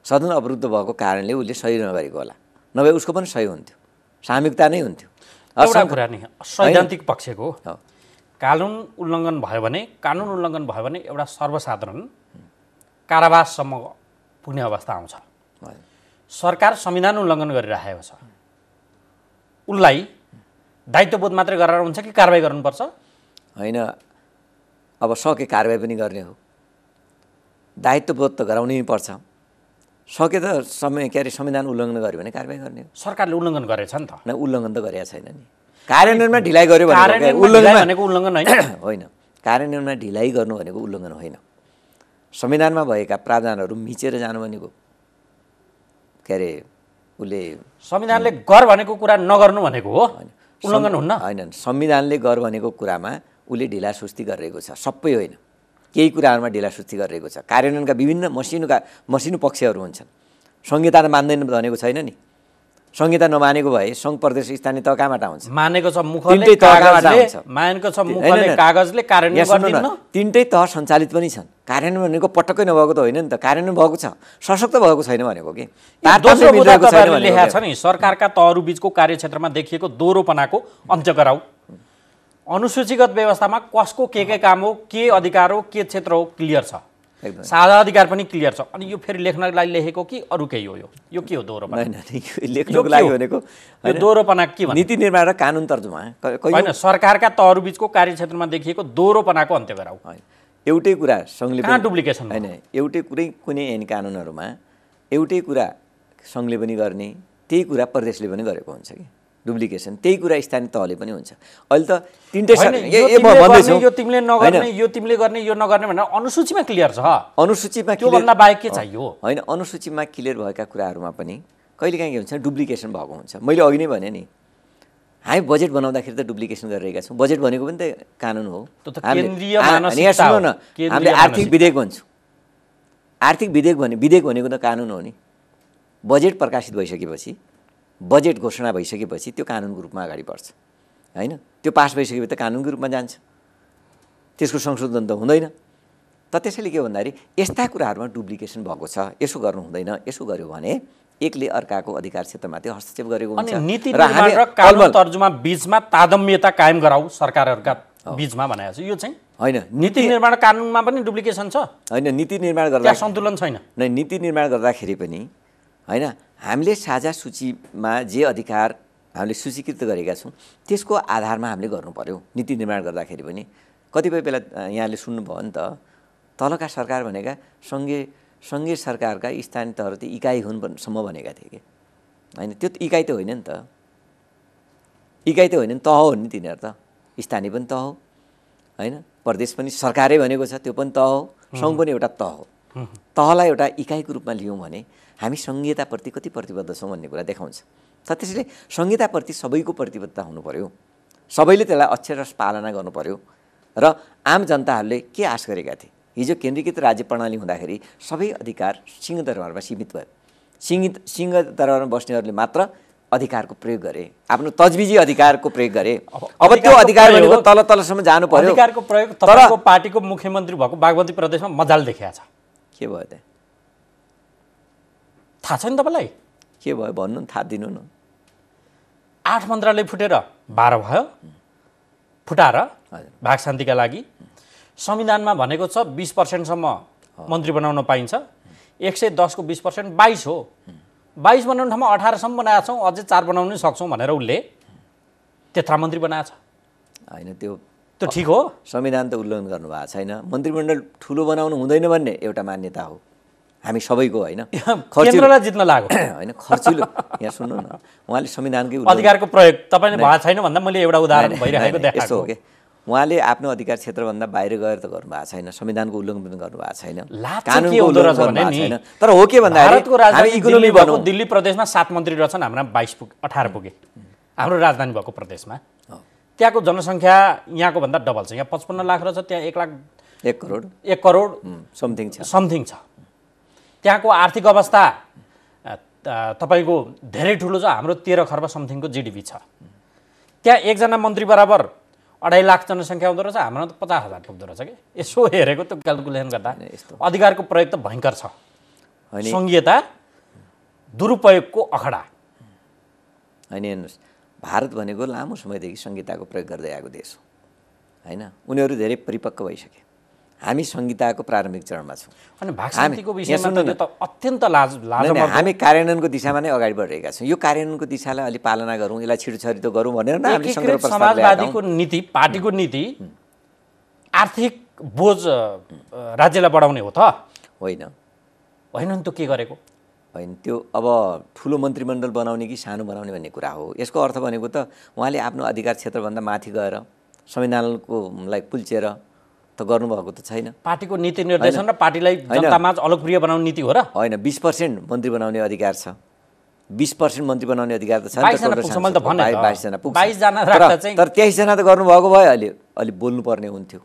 सदन अवरुद्ध भएको कारणले उसले सही नगरेको होला, नभए उसको पनि सही हुन्थ्यो, सामूहिकता नै हुन्थ्यो। एउटा कुरा नि सैद्धान्तिक पक्षको कानुन उल्लङ्घन भयो भने एउटा सर्वसाधारण कारावाससम्म पुग्ने अवस्था आउँछ। सरकार संविधान उल्लङ्घन गरिरहेको छ, उसलाई दायित्वबोध मात्रै गरेर हुन्छ कि कारबाही गर्नुपर्छ? होइन, अब सके कारबाही पनि गर्ने हो। दायित्वबोध त गराउनै पर्छ। सके त संविधान उल्लङ्घन गर्यो भने कारबाही गर्ने हो। सरकारले उल्लङ्घन गरेछ नि त? न, उल्लङ्घन त गरेका छैन नि। कार्यान्वयनमा ढिलाइ गर्यो भनेको उल्लङ्घन होइन। कार्यान्वयनमा ढिलाइ गर्नु भनेको उल्लङ्घन होइन। संविधानमा भएका प्रावधानहरू मिचेर जानु भनेको उसले संविधानले गर भनेको कुरा नगर्नु भनेको हो, उल्लङ्घन हुन्न? होइन, संविधानले गर भनेको कुरामा उसले ढिलासुस्ती गरिरहेको छ। सबै होइन, केही कुराहरूमा ढिलासुस्ती गरिरहेको छ। कार्यान्वयनका विभिन्न मसिनो पक्षहरू हुन्छन्। संहिता त मान्दैन भनेको छैन नि। संहिता नमानेको भए सङ्घ प्रदेश स्थानीय तह कहाँबाट आउँछ? मानेको छ मुखले, कागजले, कार्यान्वयन गर्दिन्न। तीनटै तह सञ्चालित पनि छन्। कार्यान्वयन भनेको पटक्कै नभएको त होइन नि त, कार्यान्वयन भएको छ, सशक्त भएको छैन भनेको कि। लेखेको छ नि, सरकारका तहहरू बीचको कार्यक्षेत्रमा देखिएको दोहोरोपनाको अन्त्य गराऊ। अनुसूचीगत व्यवस्थामा कसको के काम हो, के अधिकार हो, के क्षेत्र हो, क्लियर छ। साझा अधिकार पनि क्लियर छ। अनि यो फेरि लेख्नको लागि लेखेको कि अरू केही हो? यो के हो दोहोरोपना? लेख्नको लागि भनेको यो दोहोरोपना के भन्छ? नीति निर्माण र कानुन तर्जुमा होइन, सरकारका तहहरू बीचको कार्यक्षेत्रमा देखिएको दोहोरोपनाको अन्त्य गराऊ। एउटै कुरा सङ्घले कहाँ डुप्लिकेसन होइन, एउटै कुनै ऐन कानुनहरूमा एउटै कुरा सङ्घले पनि गर्ने, त्यही कुरा प्रदेशले पनि गरेको हुन्छ कि डुप्लिकेसन, त्यही कुरा स्थानीय तहले पनि हुन्छ। अहिले त तीनटै यो तिमीले नगर्ने, यो तिमीले गर्ने, यो नगर्ने भनेर अनुसूचीमा क्लियर छ। अनुसूचीमा त्योभन्दा बाहेक के चाहियो? होइन, अनुसूचीमा क्लियर भएका कुराहरूमा पनि कहिलेकाहीँ के हुन्छ, डुप्लिकेसन भएको हुन्छ। मैले अघि नै भने नि, हामी बजेट बनाउँदाखेरि त डुप्लिकेसन गरिरहेका छौँ। बजेट भनेको पनि त कानुन हो। हामीले आर्थिक विधेयक भन्छौँ। आर्थिक विधेयक भनेको त कानुन हो नि। बजेट प्रकाशित भइसकेपछि, बजेट घोषणा भइसकेपछि त्यो कानुनको रूपमा अगाडि बढ्छ, होइन? त्यो पास भइसकेपछि त कानुनको रूपमा जान्छ, त्यसको संशोधन त हुँदैन। त त्यसैले के भन्दाखेरि यस्ता कुराहरूमा डुप्लिकेसन भएको छ, यसो गर्नु हुँदैन। यसो गर्यो भने एकले अर्काको अधिकार क्षेत्रमाथि हस्तक्षेप गरेको हुन्छ। नीति निर्माण र कानुन तर्जुमा बीचमा तादम्यता कायम गराऊ सरकारहरूका बीचमा भनेको छ। यो चाहिँ होइन, नीति निर्माण कानुनमा पनि डुप्लिकेसन छ। होइन, नीति निर्माण गर्दा सन्तुलन छैन। नै नीति निर्माण गर्दाखेरि पनि होइन, हामीले साझा सूचीमा जे अधिकार हामीले सूचीकृत गरेका छौँ त्यसको आधारमा हामीले गर्नु पर्यो नीति निर्माण गर्दाखेरि पनि। कतिपय बेला यहाँले सुन्नुभयो नि त, तलका सरकार भनेका सङ्घीय सरकारका स्थानीय तहहरू त इकाइ हुन् सम्म भनेका थिए कि, होइन? त्यो त इकाइ त होइन नि त, इकाइ त होइन नि, तह हो नि तिनीहरू त। स्थानीय पनि तह हो, होइन? प्रदेश पनि सरकारै भनेको छ, त्यो पनि तह हो। सङ्घ पनि एउटा तह हो। तहलाई एउटा इकाइको रूपमा लियौँ भने हामी सङ्घीयताप्रति कति प्रतिबद्ध छौँ भन्ने कुरा देखाउँछ। त त्यसैले सङ्घीयताप्रति सबैको प्रतिबद्धता हुनु पर्यो, सबैले त्यसलाई अक्षरशः पालना गर्नु पर्यो। र आम जनताहरूले के आश गरेका थिए, हिजो केन्द्रीकृत राज्य प्रणाली हुँदाखेरि सबै अधिकार सिंहदरबारमा सीमित भयो। सिंहदरबारमा बस्नेहरूले मात्र अधिकारको प्रयोग गरे, आफ्नो तजविजी अधिकारको प्रयोग गरे। अब त्यो अधिकार भनेको तल तलसम्म जानु पर्यो। अधिकारको प्रयोग तपाईँको पार्टीको मुख्यमन्त्री भएको बागमती प्रदेशमा मजाले देखिएको छ। के भयो त्यहाँ? थाहा छ नि तपाईँलाई के भयो भन्नु न, थाहा दिनु न। 8 मन्त्रालय फुटेर 12 भयो, फुटाएर भाग शान्तिका लागि। संविधानमा भनेको छ 20% मन्त्री बनाउन पाइन्छ। 110 को 20% 22 हो। 22 बनाउने ठाउँमा 18 सम्म बनाएका छौँ, अझै 4 बनाउन सक्छौँ भनेर उसले त्यत्रा मन्त्री बनाएको छ। होइन त्यो ठिक हो? संविधान त उल्लङ्घन गर्नुभएको छैन। मन्त्रीमण्डल ठुलो बनाउनु हुँदैन भन्ने एउटा मान्यता हो हामी सबैको, होइन? केन्द्रलाई जित्न लाग्यो होइन, खर्चिलो। यहाँ सुन्नु न, उहाँले संविधानकै अधिकारको प्रयोग तपाईँले भएको छैन भन्दा मैले एउटा उदाहरण भइरहेको देखाएको। यस्तो हो कि उहाँले आफ्नो अधिकार क्षेत्रभन्दा बाहिर गएर त गर्नुभएको छैन, संविधानको उल्लङ्घन गर्नुभएको छैन, कानुनको उल्लङ्घन गर्नुभएको छैन। तर हो के भन्दाखेरि हामी इकोनोमी भनौँ, दिल्ली प्रदेशमा 7 मन्त्री रहेछन्, हाम्रा 18 पुगे। हाम्रो राजधानी भएको प्रदेशमा त्यहाँको जनसङ्ख्या यहाँको भन्दा डबल छ। यहाँ 55 लाख रहेछ, त्यहाँ 1 करोड समथिङ छ। त्यहाँको आर्थिक अवस्था तपाईँको धेरै ठुलो छ। हाम्रो 13 खर्ब समथिङको जिडिपी छ। त्यहाँ एकजना मन्त्री बराबर 2.5 लाख जनसङ्ख्या हुँदो रहेछ, हाम्रो त 50,000 पुग्दो रहेछ कि। यसो हेरेको त्यो क्यालकुलेसन गर्दा अधिकारको प्रयोग त भयङ्कर छ। सङ्घीयता दुरुपयोगको अखडा। होइन, हेर्नुहोस्, भारत भनेको लामो समयदेखि संहिताको प्रयोग गर्दै आएको देश हो, होइन? उनीहरू धेरै परिपक्व भइसके। हामी संहिताको प्रारम्भिक चरणमा छौँ। अनि भाग शान्तिको विषयमा त अत्यन्त लाजमर्दो। हामी कार्यान्वयनको दिशामा नै अगाडि बढिरहेका छौँ। यो कार्यान्वयनको दिशालाई अलि पालना गरौँ, यसलाई छिटोछरितो गरौँ भनेर नै हामीले सङ्घर्ष प्रस्ताव समाजवादीको नीति, पार्टीको नीति आर्थिक बोझ राज्यलाई बढाउने हो त? होइन नि त के गरेको होइन। त्यो अब ठुलो मन्त्रीमण्डल बनाउने कि सानो बनाउने भन्ने कुरा हो। यसको अर्थ भनेको त उहाँले आफ्नो अधिकार क्षेत्रभन्दा माथि गएर संविधानकोलाई कुल्चेर त गर्नुभएको त छैन। पार्टीको नीति निर्देशन र पार्टीलाई जनतामाझ अलोकप्रिय बनाउने नीति हो र? होइन, 20% मन्त्री बनाउने अधिकार छ। 20% मन्त्री बनाउने अधिकार त छ। 22 जना पुग्छ। 22 जना राख्दा चाहिँ तर 23 जना त गर्नुभएको भए अलि बोल्नुपर्ने हुन्थ्यो।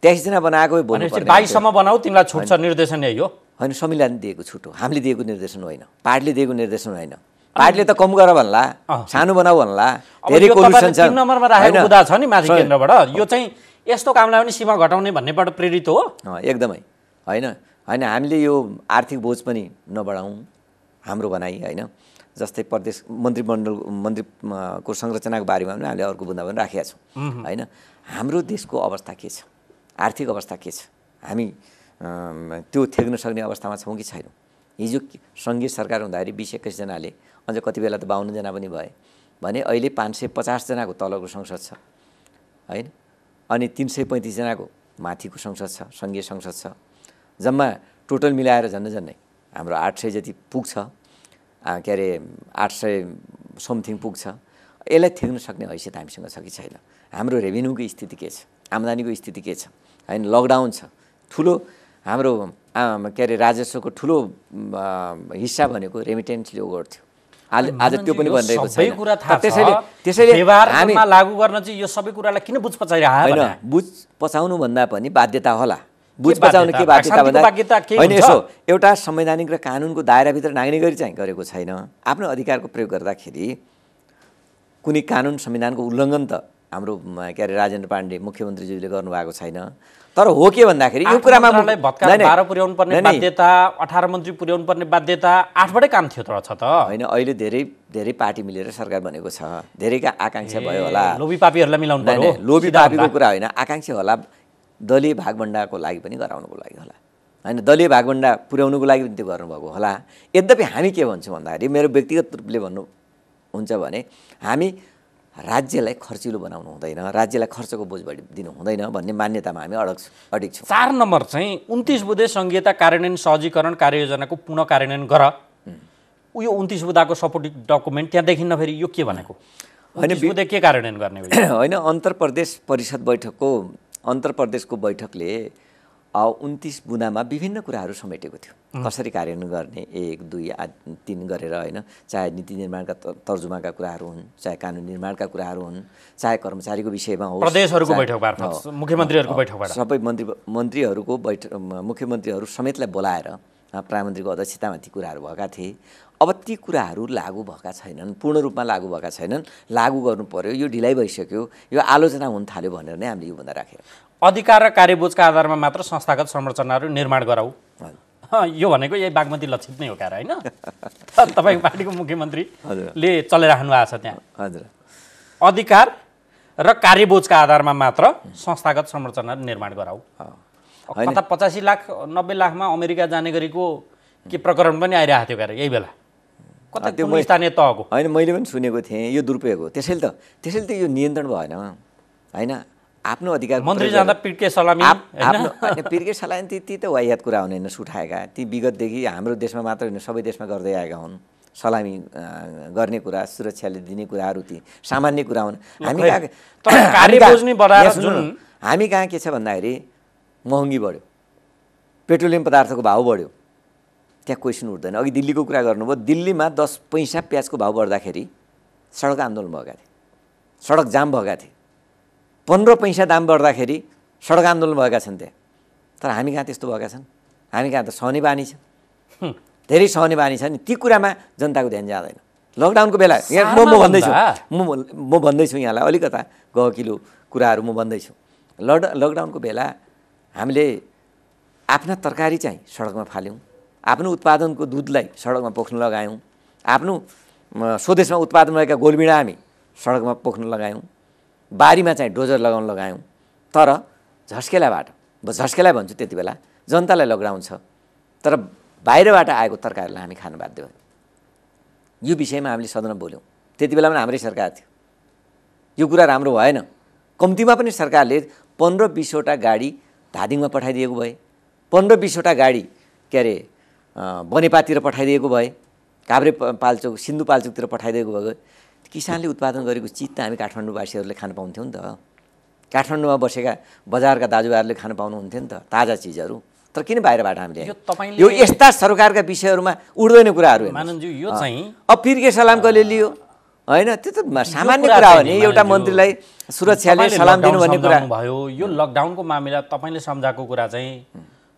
23 जना बनाएको बोल्नुपर्ने। 22 सम्म बनाऊ, तिमीलाई छुट छ, निर्देशन यही हो। होइन, संविधान दिएको छुट हो, हामीले दिएको निर्देशन होइन, पार्टीले दिएको निर्देशन होइन। पार्टीले त कम गर भन्ला, सानो बनाऊ भन्ला, धेरै कोलुसन छ। 3 नम्बरमा राखेको बुदा छ नि माथि केन्द्रबाट, यो चाहिँ यस्तो कामलाई पनि सीमा घटाउने भन्नेबाट प्रेरित हो। एकदमै होइन। हामीले यो आर्थिक बोझ पनि नबढाउँ, हाम्रो भनाइ, होइन? जस्तै प्रदेश मन्त्रीको संरचनाको बारेमा पनि हामीले अर्को बुँदा पनि राखेका छौँ, होइन? हाम्रो देशको अवस्था के छ, आर्थिक अवस्था के छ, हामी त्यो थेग्न सक्ने अवस्थामा छौँ कि छैनौँ? हिजो सङ्घीय सरकार हुँदाखेरि 20-21 जनाले, अझ कति बेला त 52 जना पनि भए भने अहिले 550 जनाको तलको संसद छ, होइन? अनि 335 जनाको माथिको संसद छ, सङ्घीय संसद छ। जम्मा टोटल मिलाएर झन्डै हाम्रो 800 जति पुग्छ, के अरे 800 समथिङ पुग्छ। यसलाई थेग्न सक्ने हैसियत हामीसँग छ कि छैन? हाम्रो रेभेन्यूको स्थिति के छ, आम्दानीको स्थिति के छ, होइन? लकडाउन छ, ठुलो हाम्रो के अरे राजस्वको ठुलो हिस्सा भनेको रेमिटेन्सले ओगट्थ्यो। आज त्यो पनि भनिरहेको छैन। त्यसैले हामीमा लागू गर्न चाहिँ यो सबै कुरालाई किन बुझ पचाइरहेको? होइन, बुझ पचाउनु भन्दा पनि बाध्यता होला। बुझ पचाउनु के बाध्यता भन्दा होइन, यसो एउटा संवैधानिक र कानुनको दायराभित्र नाग्ने गरी चाहिँ गरेको छैन। आफ्नो अधिकारको प्रयोग गर्दाखेरि कुनै कानुन संविधानको उल्लङ्घन त हाम्रो के अरे राजेन्द्र पाण्डे मुख्यमन्त्रीज्यूले गर्नुभएको छैन। तर हो के भन्दाखेरि यो कुरामा 12 पुर्याउनु पर्ने बाध्यता, 18 मन्त्री पुर्याउनु पर्ने बाध्यता 8बाटै काम थियो त छ त? होइन, अहिले धेरै पार्टी मिलेर सरकार बनेको छ, धेरैका आकाङ्क्षा भयो होला। लोभी पापीहरूलाई मिलाउनु पर्यो? लोभी पापीको कुरा होइन, आकाङ्क्षा होला, दलीय भागभण्डाको लागि पनि गराउनुको लागि होला, होइन? दलीय भागभण्डा पुर्याउनुको लागि पनि त्यो गर्नुभएको होला। यद्यपि हामी के भन्छौँ भन्दाखेरि, मेरो व्यक्तिगत रूपले भन्नुहुन्छ भने, हामी राज्यलाई खर्चिलो बनाउनु हुँदैन, राज्यलाई खर्चको बोझ दिनु हुँदैन भन्ने मान्यतामा हामी अडिग छौँ। 4 नम्बर चाहिँ 29 बुँदे संहिता कार्यान्वयन सहजीकरण कार्ययोजनाको पुनः कार्यान्वयन गर। यो 29 बुँदाको सपोर्टिङ डकुमेन्ट त्यहाँ देखिन्न। फेरि यो के भनेको? 29 बुँदे के कार्यान्वयन गर्ने? होइन, अन्तर्प्रदेश परिषद बैठकको अन्तर्प्रदेशको बैठकले 29 बुँदामा विभिन्न कुराहरू समेटेको थियो। कसरी कार्यान्वयन गर्ने 1, 2, 3 गरेर होइन, चाहे नीति निर्माणका तर्जुमाका कुराहरू हुन्, चाहे कानुन निर्माणका कुराहरू हुन्, चाहे कर्मचारीको विषयमा होस्, प्रदेशहरूको बैठकबाट, मुख्यमन्त्रीहरूको बैठकबाट, सबै मन्त्रीहरूको बैठक, मुख्यमन्त्रीहरू समेतलाई बोलाएर प्रधानमन्त्रीको अध्यक्षतामा ती कुराहरू भएका थिए। अब ती कुराहरू लागू भएका छैनन्, पूर्ण रूपमा लागू भएका छैनन्, लागू गर्नु पर्यो, यो ढिलाइ भइसक्यो, यो आलोचना हुन थाल्यो भनेर नै हामीले यो भन्दा राखेर अधिकार र कार्यबोधका आधारमा मात्र संस्थागत संरचनाहरू निर्माण गराऊ, यो भनेको यही बागमती लक्षित नै हो क्या होइन? तपाईँको पार्टीको मुख्यमन्त्रीले चलाइराख्नु भएको छ त्यहाँ। हजुर, अधिकार र कार्यबोधका आधारमा मात्र संस्थागत संरचना निर्माण गराऊ। कता 85 लाख 90 लाखमा अमेरिका जाने गरेको के प्रकरण पनि आइरहेको थियो क्या यही बेला, कता त्यो स्थानीय तहको होइन, मैले पनि सुनेको थिएँ यो दुरुपयोग हो। त्यसैले त यो नियन्त्रण भएन होइन। आफ्नो अधिकार मन्त्री जाँदा पिर्के सलामी, आफ्नो पिर्के सलामी ती त वाहियात कुरा हुने होइन, सुठाएका ती विगतदेखि हाम्रो देशमा मात्र होइन सबै देशमा गर्दै आएका हुन्। सलामी गर्ने कुरा, सुरक्षाले दिने कुराहरू ती सामान्य कुरा हुन्। हामी कहाँ के छ भन्दाखेरि महँगी बढ्यो, पेट्रोलियम पदार्थको भाउ बढ्यो, त्यहाँ क्वेसन उठ्दैन। अघि दिल्लीको कुरा गर्नुभयो, दिल्लीमा 10 पैसा प्याजको भाउ बढ्दाखेरि सडक आन्दोलन भएका थिए, सडक जाम भएका थिए। 15 पैसा दाम बढ्दाखेरि सडक आन्दोलन भएका छन् त्यहाँ। तर हामी कहाँ त्यस्तो भएका छन्? हामी कहाँ त सहने बानी छ, धेरै सहने बानी छ नि। ती कुरामा जनताको ध्यान जाँदैन। लकडाउनको बेला यहाँ म भन्दैछु यहाँलाई अलिकता गहकिलो कुराहरू म भन्दैछु। लकडाउनको बेला हामीले आफ्ना तरकारी चाहिँ सडकमा फाल्यौँ, आफ्नो उत्पादनको दुधलाई सडकमा पोख्न लगायौँ, आफ्नो स्वदेशमा उत्पादन भएका गोलबिँडा हामी सडकमा पोख्न लगायौँ, बारीमा चाहिँ डोजर लगाउन लगायौँ। तर झस्केलाई भन्छु त्यति बेला जनतालाई लकडाउन छ, तर बाहिरबाट आएको तरकारीलाई हामी खान बाध्य भयौँ। यो विषयमा हामीले सदनमा बोल्यौँ। त्यति बेला पनि हाम्रै सरकार थियो। यो कुरा राम्रो भएन। कम्तीमा पनि सरकारले 15-20वटा गाडी धादिङमा पठाइदिएको भए, 15-20वटा गाडी के अरे बनेपातिर पठाइदिएको भए, काभ्रे पाल्चोक सिन्धुपाल्चोकतिर पठाइदिएको भए किसानले उत्पादन गरेको चिज त हामी काठमाडौँवासीहरूले खान पाउँथ्यौँ नि त। काठमाडौँमा बसेका बजारका दाजुभाइहरूले खान पाउनुहुन्थ्यो नि त ताजा चिजहरू। तर किन बाहिरबाट हामीले यो यस्ता सरकारका विषयहरूमा उड्दैन कुराहरू मानन्ज्यू, यो चाहिँ अब पिर्के सलाम कसले लियो होइन? त्यो त सामान्य कुरा हो नि। एउटा मन्त्रीलाई सुरक्षाले सलाम दिनु भन्ने कुरा भयो। यो लकडाउनको मामिला तपाईँले सम्झाएको कुरा चाहिँ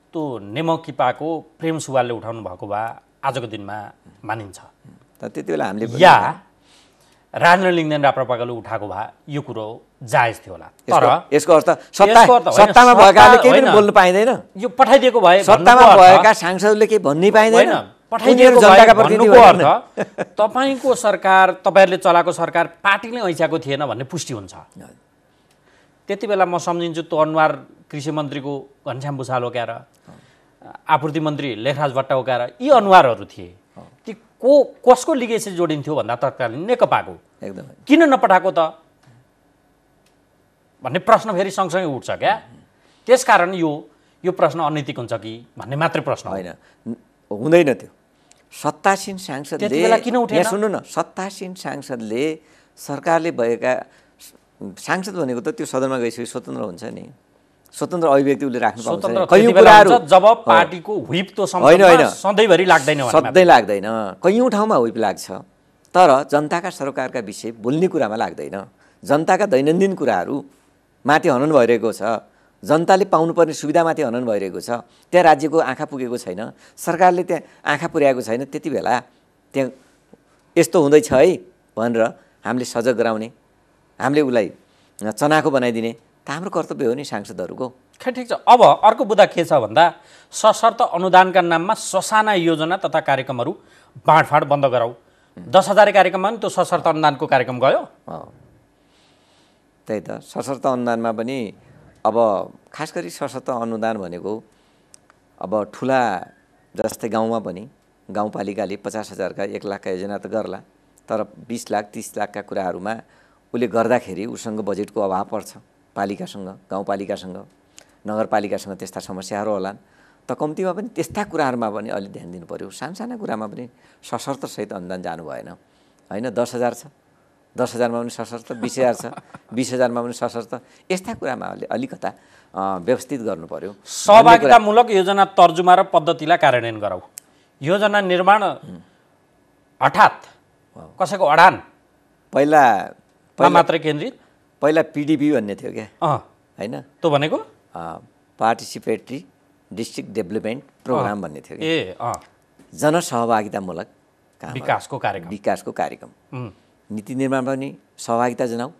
त्यो नेमकिपाको प्रेम सुवालले उठाउनु भएको भए आजको दिनमा मानिन्छ। त्यति बेला हामीले या राजेन्द्र लिङ्गदेन राप्रपाले उठाएको भए यो कुरो जायज थियो होला। तर यसको अर्थ सत्तामा भएकाले केही पनि बोल्नु पाइँदैन। यो पठाइदिएको भए सत्तामा भएका सांसदले केही भन्नै पाइँदैन। पठाइदिएको भन्नुको अर्थ तपाईँको सरकार, तपाईँहरूले चलाएको सरकार पार्टीले ऐसाको थिएन भन्ने पुष्टि हुन्छ। त्यति बेला म सम्झिन्छु त्यो अनुहार कृषि मन्त्रीको घनश्याम भुषाल हो क्या र आपूर्ति मन्त्री लेखराज भट्ट हो क्या र यी अनुहारहरू थिए। ती कसको लिगेसी जोडिन्थ्यो भन्दा तत्कालीन नेकपाको। एकदमै किन नपठाएको त भन्ने प्रश्न फेरि सँगसँगै उठ्छ क्या। त्यसकारण यो प्रश्न अनैतिक हुन्छ कि भन्ने मात्रै प्रश्न होइन, हुँदैन त्यो। सत्तासीन सांसदले यहाँ सुन्नु न, सत्तासीन सांसदले सरकारले भएका सांसद भनेको त त्यो सदनमा गइसक्यो स्वतन्त्र हुन्छ नि, स्वतन्त्र अभिव्यक्ति उसले राख्नु पाउँछ। कयौँ कुराहरू जब पार्टीको व्हिप त सधैँभरि लाग्दैन, सधैँ लाग्दैन, कयौँ ठाउँमा व्हिप लाग्छ। तर जनताका सरकारका विषय बोल्ने कुरामा लाग्दैन। जनताका दैनन्दिन कुराहरू माथि हनन भइरहेको छ, जनताले पाउनुपर्ने सुविधामाथि हनन भइरहेको छ। त्यहाँ राज्यको आँखा पुगेको छैन, सरकारले त्यहाँ आँखा पुर्याएको छैन। त्यति बेला त्यहाँ यस्तो हुँदैछ है भनेर हामीले सजग गराउने, हामीले उसलाई चनाखो बनाइदिने त हाम्रो कर्तव्य हो नि सांसदहरूको। ठिक छ। अब अर्को बुदा के छ भन्दा सशर्त अनुदानका नाममा ससाना योजना तथा कार्यक्रमहरू बाँडफाँड बन्द गराऊ। 10,000 कार्यक्रममा पनि त्यो सशर्त अनुदानको कार्यक्रम गयो। त्यही त सशर्त अनुदानमा पनि अब खास गरी सशर्त अनुदान भनेको अब ठुला जस्तै गाउँमा पनि गाउँपालिकाले 50,000 का 1 लाख का योजना त गर्ला, तर 20 लाख 30 लाखका कुराहरूमा उसले गर्दाखेरि उसँग बजेटको अभाव पर्छ। पालिकासँग, गाउँपालिकासँग, नगरपालिकासँग त्यस्ता समस्याहरू होलान्। त कम्तीमा पनि त्यस्ता कुराहरूमा पनि अलि ध्यान दिनु पर्यो। सानसाना कुरामा पनि सशर्तसहित अनुदान जानु भएन होइन। 10,000 छ, 10,000मा पनि सशर्त 20,000 छ 20,000मा पनि सशर्त यस्ता कुरामा अलिकता व्यवस्थित गर्नु पर्यो। सहभागितामूलक योजना तर्जुमा र पद्धतिलाई कार्यान्वयन गराऊ। योजना निर्माण हठात कसैको अडान पहिला मात्रै केन्द्रित। पहिला पिडिपी भन्ने थियो क्या हैन, त्यो भनेको पार्टिसिपेटरी डिस्ट्रिक्ट डेभलपमेन्ट प्रोग्राम भन्ने थियो क्या। जनसहभागितामूलक काम, विकासको कार्यक्रम। नीति निर्माण पनि सहभागिता जनाऊ,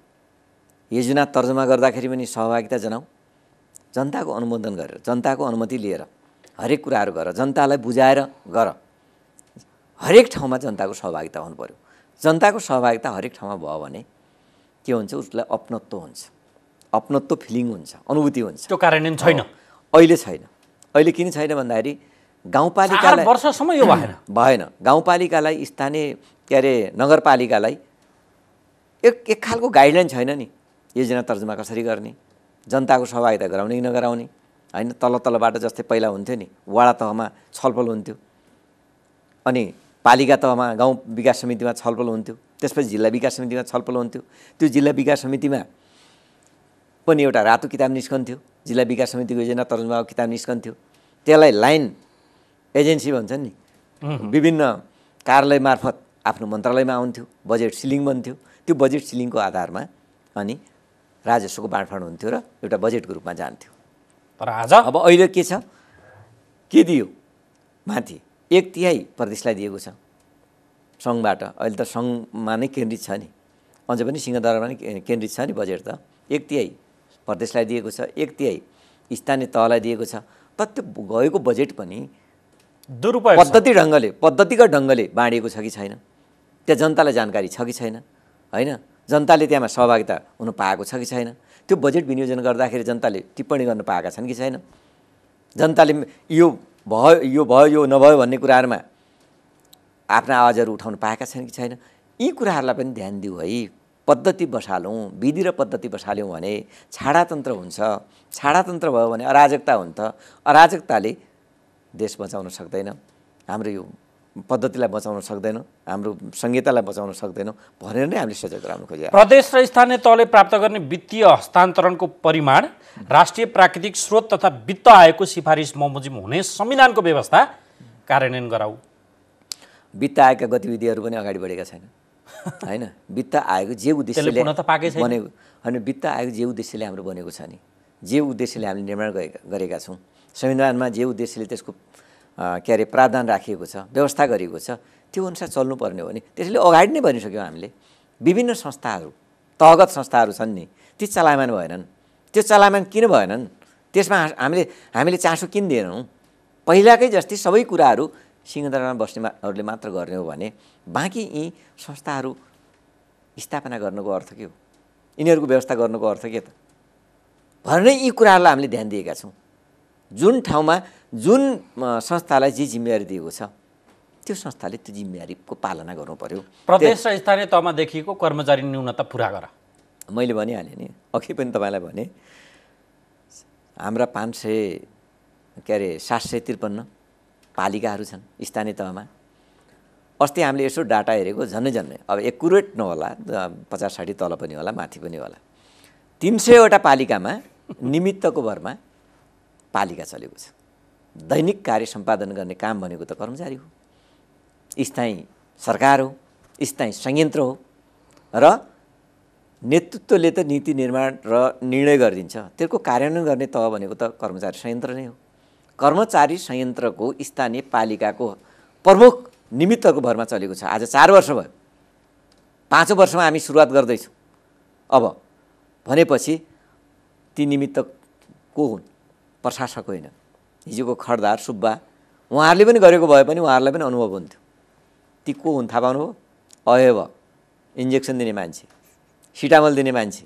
योजना तर्जुमा गर्दाखेरि पनि सहभागिता जनाऊ, जनताको अनुमोदन गरेर जनताको अनुमति लिएर हरेक कुराहरू गर, जनतालाई बुझाएर गर। हरेक ठाउँमा जनताको सहभागिता हुनु पर्यो। जनताको सहभागिता हरेक ठाउँमा भयो भने के हुन्छ, उसलाई अपनत्व हुन्छ, अपनत्व फिलिङ हुन्छ, अनुभूति हुन्छ। त्यो कार्यान्वयन छैन, अहिले छैन। अहिले किन छैन भन्दाखेरि गाउँपालिकालाई 4 वर्षसम्म यो भएन। गाउँपालिकालाई, स्थानीय के अरे नगरपालिकालाई एक खालको गाइडलाइन छैन नि, योजना तर्जुमा कसरी गर्ने, जनताको सहभागिता गराउने कि नगराउने हैन। तलबाट जस्तै पहिला हुन्थ्यो नि, वडा तहमा छलफल हुन्थ्यो, अनि पालिका तहमा गाउँ विकास समितिमा छलफल हुन्थ्यो, त्यसपछि जिल्ला विकास समितिमा छलफल हुन्थ्यो। त्यो जिल्ला विकास समितिमा पनि एउटा रातो किताब निस्कन्थ्यो, जिल्ला विकास समितिको योजना तर्जुमाको किताब निस्कन्थ्यो। त्यसलाई लाइन एजेन्सी भन्छन् नि, विभिन्न कार्यालय मार्फत आफ्नो मन्त्रालयमा आउँथ्यो, बजेट सिलिङ बन्थ्यो। त्यो बजेट सिलिङको आधारमा अनि राजस्वको बाँडफाँड हुन्थ्यो र एउटा बजेटको रूपमा जान्थ्यो। तर आज अब अहिले के छ, के दियो माथि 1/3 प्रदेशलाई दिएको छ सङ्घबाट। अहिले त सङ्घमा नै केन्द्रित छ नि, अझ पनि सिंहदरबारमा नै केन्द्रित छ नि बजेट त। 1/3 प्रदेशलाई दिएको छ, 1/3 स्थानीय तहलाई दिएको छ। तर त्यो गएको बजेट पनि दुरुपयोग पद्धतिगत ढङ्गले बाँडिएको छ कि छैन, त्यहाँ जनतालाई जानकारी छ कि छैन हैन, जनताले त्यहाँमा सहभागिता हुन पाएको छ कि छैन, त्यो बजेट विनियोजन गर्दाखेरि जनताले टिप्पणी गर्न पाएका छन् कि छैन, जनताले यो भयो यो नभयो भन्ने कुराहरूमा आफ्ना आवाजहरू उठाउन पाएका छन् कि छैन। यी कुराहरूलाई पनि ध्यान दिऊ है। पद्धति बसालौँ, विधि र पद्धति बसाल्यौँ भने छाडातन्त्र हुन्छ। छाडातन्त्र भयो भने अराजकता हुन्छ। अराजकताले देश बचाउन सक्दैन, हाम्रो यो पद्धतिलाई बचाउन सक्दैन, हाम्रो संहितालाई बचाउन सक्दैन भनेर नै हामीले सचेत गराउन खोजेका। प्रदेश र स्थानीय तहले प्राप्त गर्ने वित्तीय हस्तान्तरणको परिमाण राष्ट्रिय प्राकृतिक स्रोत तथा वित्त आयोगको सिफारिस बमोजिम हुने संविधानको व्यवस्था कार्यान्वयन गराऊ। वित्त आयोगका गतिविधिहरू पनि अगाडि बढेका छैनन् हैन। वित्त आयोग जे उद्देश्यले बनेको हैन, वित्त आयोग जे उद्देश्यले हाम्रो बनेको छ नि, जे उद्देश्यले हामीले निर्माण गरेका छौँ, संविधानमा जे उद्देश्यले त्यसको के अरे प्रावधान राखिएको छ, व्यवस्था गरिएको छ, त्यो अनुसार चल्नुपर्ने हो नि। त्यसैले अगाडि नै भनिसक्यौँ हामीले। विभिन्न संस्थाहरू, तहगत संस्थाहरू छन् नि, ती चलायमान भएनन्। त्यो चलायमान किन भएनन्, त्यसमा हामीले चासो किन दिएनौँ? पहिलाकै जस्तै सबै कुराहरू सिंहदरबारमा बस्नेहरूले मात्र गर्ने हो भने बाँकी यी संस्थाहरू स्थापना गर्नुको अर्थ के हो, यिनीहरूको व्यवस्था गर्नुको अर्थ के त भनेर नै यी कुराहरूलाई हामीले ध्यान दिएका छौँ। जुन ठाउँमा जुन संस्थालाई जे जिम्मेवारी दिएको छ त्यो संस्थाले त्यो जिम्मेवारीको पालना गर्नु पर्यो। प्रदेश र स्थानीय तहमा देखिएको कर्मचारी न्यूनता पुरा गर। मैले भनिहालेँ नि, अघि पनि तपाईँलाई भने हाम्रा 753 पालिकाहरू छन् स्थानीय तहमा। अस्ति हामीले यसो डाटा हेरेको झन्नै अब एकुरेट नहोला, 50-60 तल पनि होला, माथि पनि होला, 300वटा पालिकामा निमित्तको भरमा पालिका चलेको छ। दैनिक कार्य सम्पादन गर्ने काम भनेको त कर्मचारी हो, स्थायी सरकार हो, स्थायी संयन्त्र हो र नेतृत्वले त नीति निर्माण र निर्णय गरिदिन्छ। त्यसको कार्यान्वयन गर्ने तह भनेको त कर्मचारी संयन्त्र नै हो। कर्मचारी संयन्त्रको स्थानीय पालिकाको प्रमुख निमित्तको भरमा चलेको छ। आज 4 वर्ष भयो, 5औं वर्षमा हामी सुरुवात गर्दैछौँ। अब भनेपछि ती निमित्त को हुन्? प्रशासक होइन, हिजोको खड्दार सुब्बा, उहाँहरूले पनि गरेको भए पनि उहाँहरूलाई पनि अनुभव हुन्थ्यो। ती को हुन् थाहा पाउनुभयो? अयव इन्जेक्सन दिने मान्छे, सिटामल दिने मान्छे,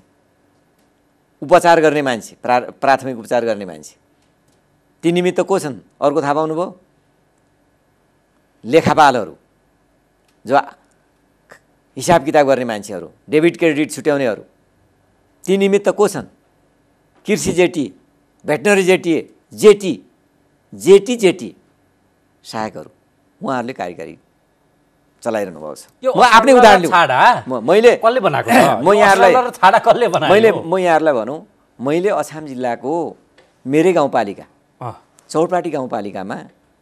उपचार गर्ने मान्छे, प्राथमिक उपचार गर्ने मान्छे। ती निमित्त को छन्? अर्को थाहा पाउनुभयो? लेखापालहरू, जो हिसाब किताब गर्ने मान्छेहरू, डेबिट क्रेडिट छुट्याउनेहरू। ती निमित्त को छन्? कृषि जेटी, भेटनरी जेटी सहायकहरू, उहाँहरूले कार्यकारी चलाइरहनु भएको छ। यो म आफ्नै उदाहरण लिउँ। मैले कसले बनाएको म यहाँहरूलाई छाडा कसले बनायो? म यहाँहरूलाई भनौँ, मैले अछाम जिल्लाको मेरै गाउँपालिका चौरपाटी गाउँपालिकामा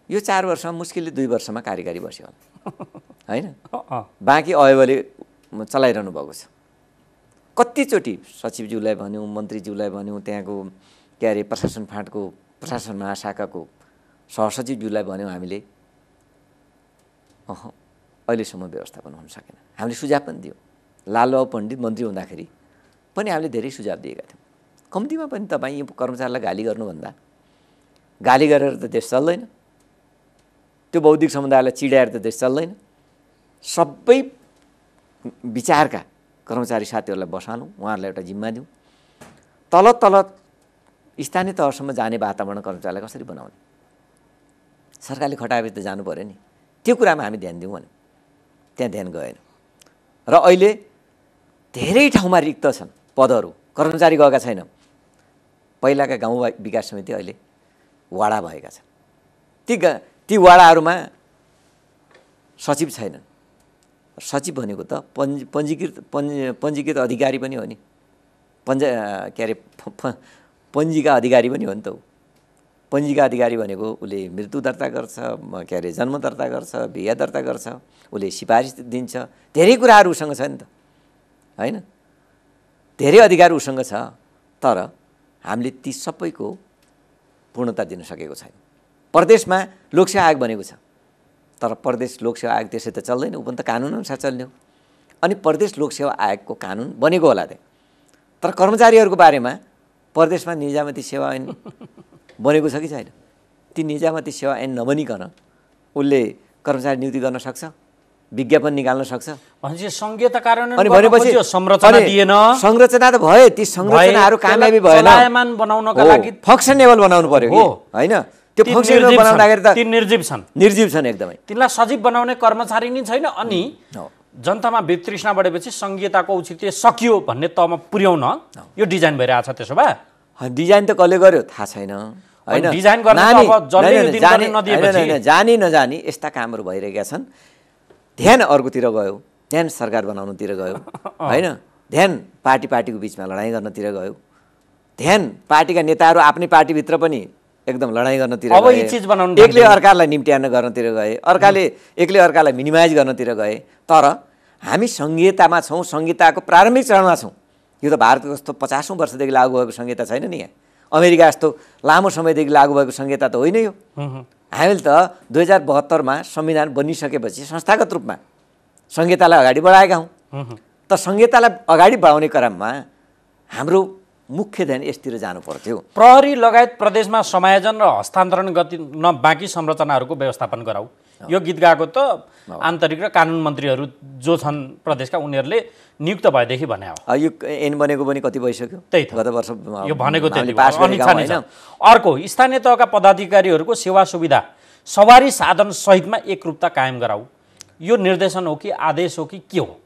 यो 4 वर्षमा मुस्किलले 2 वर्षमा कार्यकारी बस्यो होला होइन। बाँकी अयबले चलाइरहनु भएको छ। कतिचोटि सचिवज्यूलाई भन्यौँ, मन्त्रीज्यूलाई भन्यौँ, त्यहाँको के अरे प्रशासन फाँटको प्रशासन महाशाखाको सहसचिवज्यूलाई भन्यौँ हामीले, अहिलेसम्म व्यवस्थापन हुन सकेन। हामीले सुझाव पनि दियौँ। लालबाबु पण्डित मन्त्री हुँदाखेरि पनि हामीले धेरै सुझाव दिएका थियौँ। कम्तीमा पनि तपाईँ यो कर्मचारीलाई गाली गर्नुभन्दा गाली गरेर त देश चल्दैन, त्यो बौद्धिक समुदायलाई चिडाएर त देश चल्दैन। सबै विचारका कर्मचारी साथीहरूलाई बसालौँ, उहाँहरूलाई एउटा जिम्मा दिउँ। तल स्थानीय तहसम्म जाने वातावरण कर्मचारीलाई कसरी बनाउने? सरकारले खटाएपछि त जानु पऱ्यो नि। त्यो कुरामा हामी ध्यान दिउँ भने त्यहाँ ध्यान गएन। र अहिले धेरै ठाउँमा रिक्त छन् पदहरू, कर्मचारी गएका छैन। पहिलाका गाउँ विकास समिति अहिले वाडा भएका छन्। ती वाडाहरूमा सचिव छैनन्। सचिव भनेको त पञ्जीकृत अधिकारी पनि हो नि, के अरे पञ्जीका अधिकारी पनि हो नि त। पञ्जीका अधिकारी भनेको उसले मृत्यु दर्ता गर्छ, के अरे जन्म दर्ता गर्छ, बिहा दर्ता गर्छ, उसले सिफारिस दिन्छ, धेरै कुराहरू उसँग छ नि त होइन। धेरै अधिकार उसँग छ, तर हामीले ती सबैको पूर्णता दिन सकेको छैन। प्रदेशमा लोकसेवा आयोग बनेको छ, तर प्रदेश लोकसेवा आयोग त्यसै त चल्दैन, ऊ पनि त कानुन अनुसार चल्ने हो। अनि प्रदेश लोकसेवा आयोगको कानुन बनेको होला त्यहाँ, तर कर्मचारीहरूको बारेमा प्रदेशमा निजामती सेवा ऐन बनेको छ कि छैन? ती निजामती सेवा ऐन नबनिकन उसले कर्मचारी नियुक्ति गर्न सक्छ, विज्ञापन निकाल्न सक्छ। भनेपछि संघीयता कार्यान्वयन अनि भनेपछि संरचना दिएन। संरचना त भयो, ती संरचनाहरू कामयाबी भएन। चलायमान बनाउनका लागि फङ्सनेबल बनाउनु पर्यो कि होइन? त्यो फङ्सनेबल बनाउँदाखेरि त ती निर्जीव छन्, निर्जीव छन् एकदमै। तिनलाई सजीव बनाउने कर्मचारी नै छैन। अनि जनतामा वितृष्णा बढेपछि संघीयताको औचित्य सकियो भन्ने तहमा पुर्याउन यो डिजाइन भइरहेछ। त्यसो भए डिजाइन त कसले गर्यो थाहा छैन होइन। डिजाइन गर्ने अब जसले यो दिन गर्ने नदिएपछि जानी नजानी यस्ता कामहरू भइरहेका छन्। ध्यान अर्कोतिर गयो, ध्यान सरकार बनाउनुतिर गयो होइन, ध्यान पार्टीको बिचमा लडाइँ गर्नतिर गयो, ध्यान पार्टीका नेताहरू आफ्नै पार्टीभित्र पनि एकदम लडाइँ गर्नतिर अब यी चिज बनाउनु एकले अर्कालाई निम्ट्याउन गर्नतिर गए, एकले अर्कालाई मिनिमाइज गर्नतिर गए। तर हामी संघीयतामा छौँ, संघीयताको प्रारम्भिक चरणमा छौँ। यो त भारतको जस्तो 50औं वर्षदेखि लागू भएको संहिता छैन नि। यहाँ अमेरिका जस्तो लामो समयदेखि लागू भएको संहिता त होइन यो। हामीले त 2072मा संविधान बनिसकेपछि संस्थागत रूपमा संहितालाई अगाडि बढाएका हौँ। त संहितालाई अगाडि बढाउने क्रममा हाम्रो मुख्य ध्यान यसतिर जानु पर्थ्यो। प्रहरी लगायत प्रदेशमा समायोजन र हस्तान्तरण गति बाँकी संरचनाहरूको व्यवस्थापन गराऊ। यो गीत गाएको त आन्तरिक र कानुन मन्त्रीहरू जो छन् प्रदेशका उनीहरूले नियुक्त भएदेखि भने हो। यो ऐन बनेको पनि कति भइसक्यो? त्यही गत वर्ष यो भनेको त्यति पास गरेका होइन। अर्को स्थानीय तहका पदाधिकारीहरूको सेवा सुविधा सवारी साधन सहितमा एकरूपता कायम गराऊ। यो निर्देशन हो कि आदेश हो कि के हो?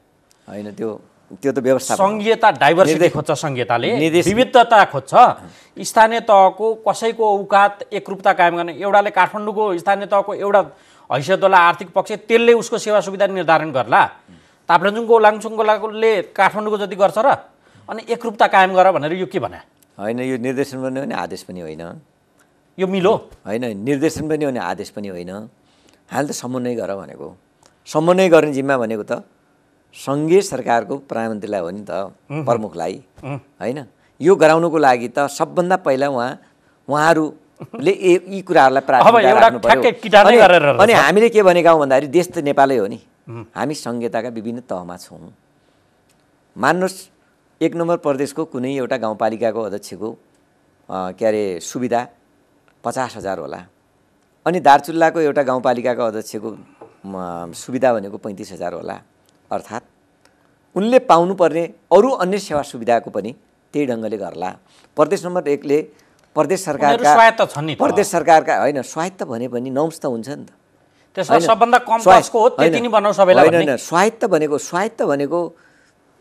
होइन, त्यो त व्यवस्था। संघीयता डाइभर्सिटी खोज्छ, संघीयताले विविधता खोज्छ। स्थानीय तहको कसैको औकात एकरूपता कायम गर्ने, एउटाले काठमाडौँको स्थानीय तहको एउटा हैसियतवाला आर्थिक पक्ष त्यसले उसको सेवा सुविधा निर्धारण गर्ला, ताप्लेजुङको लाङचुङकोले काठमाडौँको जति गर्छ र? अनि एकरूपता कायम गर भनेर यो के भने? होइन, यो निर्देशन पनि होइन, आदेश पनि होइन। यो मिलो होइन, निर्देशन पनि होइन, आदेश पनि होइन। हामीले त समन्वय गर भनेको। समन्वय गर्ने जिम्मा भनेको त सङ्घीय सरकारको प्रधानमन्त्रीलाई हो नि त, प्रमुखलाई होइन। यो गराउनुको लागि त सबभन्दा पहिला उहाँहरूले यी कुराहरूलाई प्राथमिकता राख्नु पर्यो। अनि हामीले के भनेका हौँ भन्दाखेरि देश त नेपालै हो नि, हामी संघीयताका विभिन्न तहमा छौँ। मान्नुहोस् 1 नम्बर प्रदेशको कुनै एउटा गाउँपालिकाको अध्यक्षको के अरे सुविधा 50,000 होला, अनि दार्चुल्लाको एउटा गाउँपालिकाको अध्यक्षको सुविधा भनेको 35,000 होला। अर्थात् उनले पाउनुपर्ने अरू अन्य सेवा सुविधाको पनि त्यही ढङ्गले गर्ला। प्रदेश नम्बर 1 ले प्रदेश सरकारका होइन, स्वायत्त भने पनि नर्म्स त हुन्छ नि त। त्यसमा सबभन्दा कम कस्टको हो त्यति नै बनाऊ सबैलाई भन्ने। होइन, स्वायत्त भनेको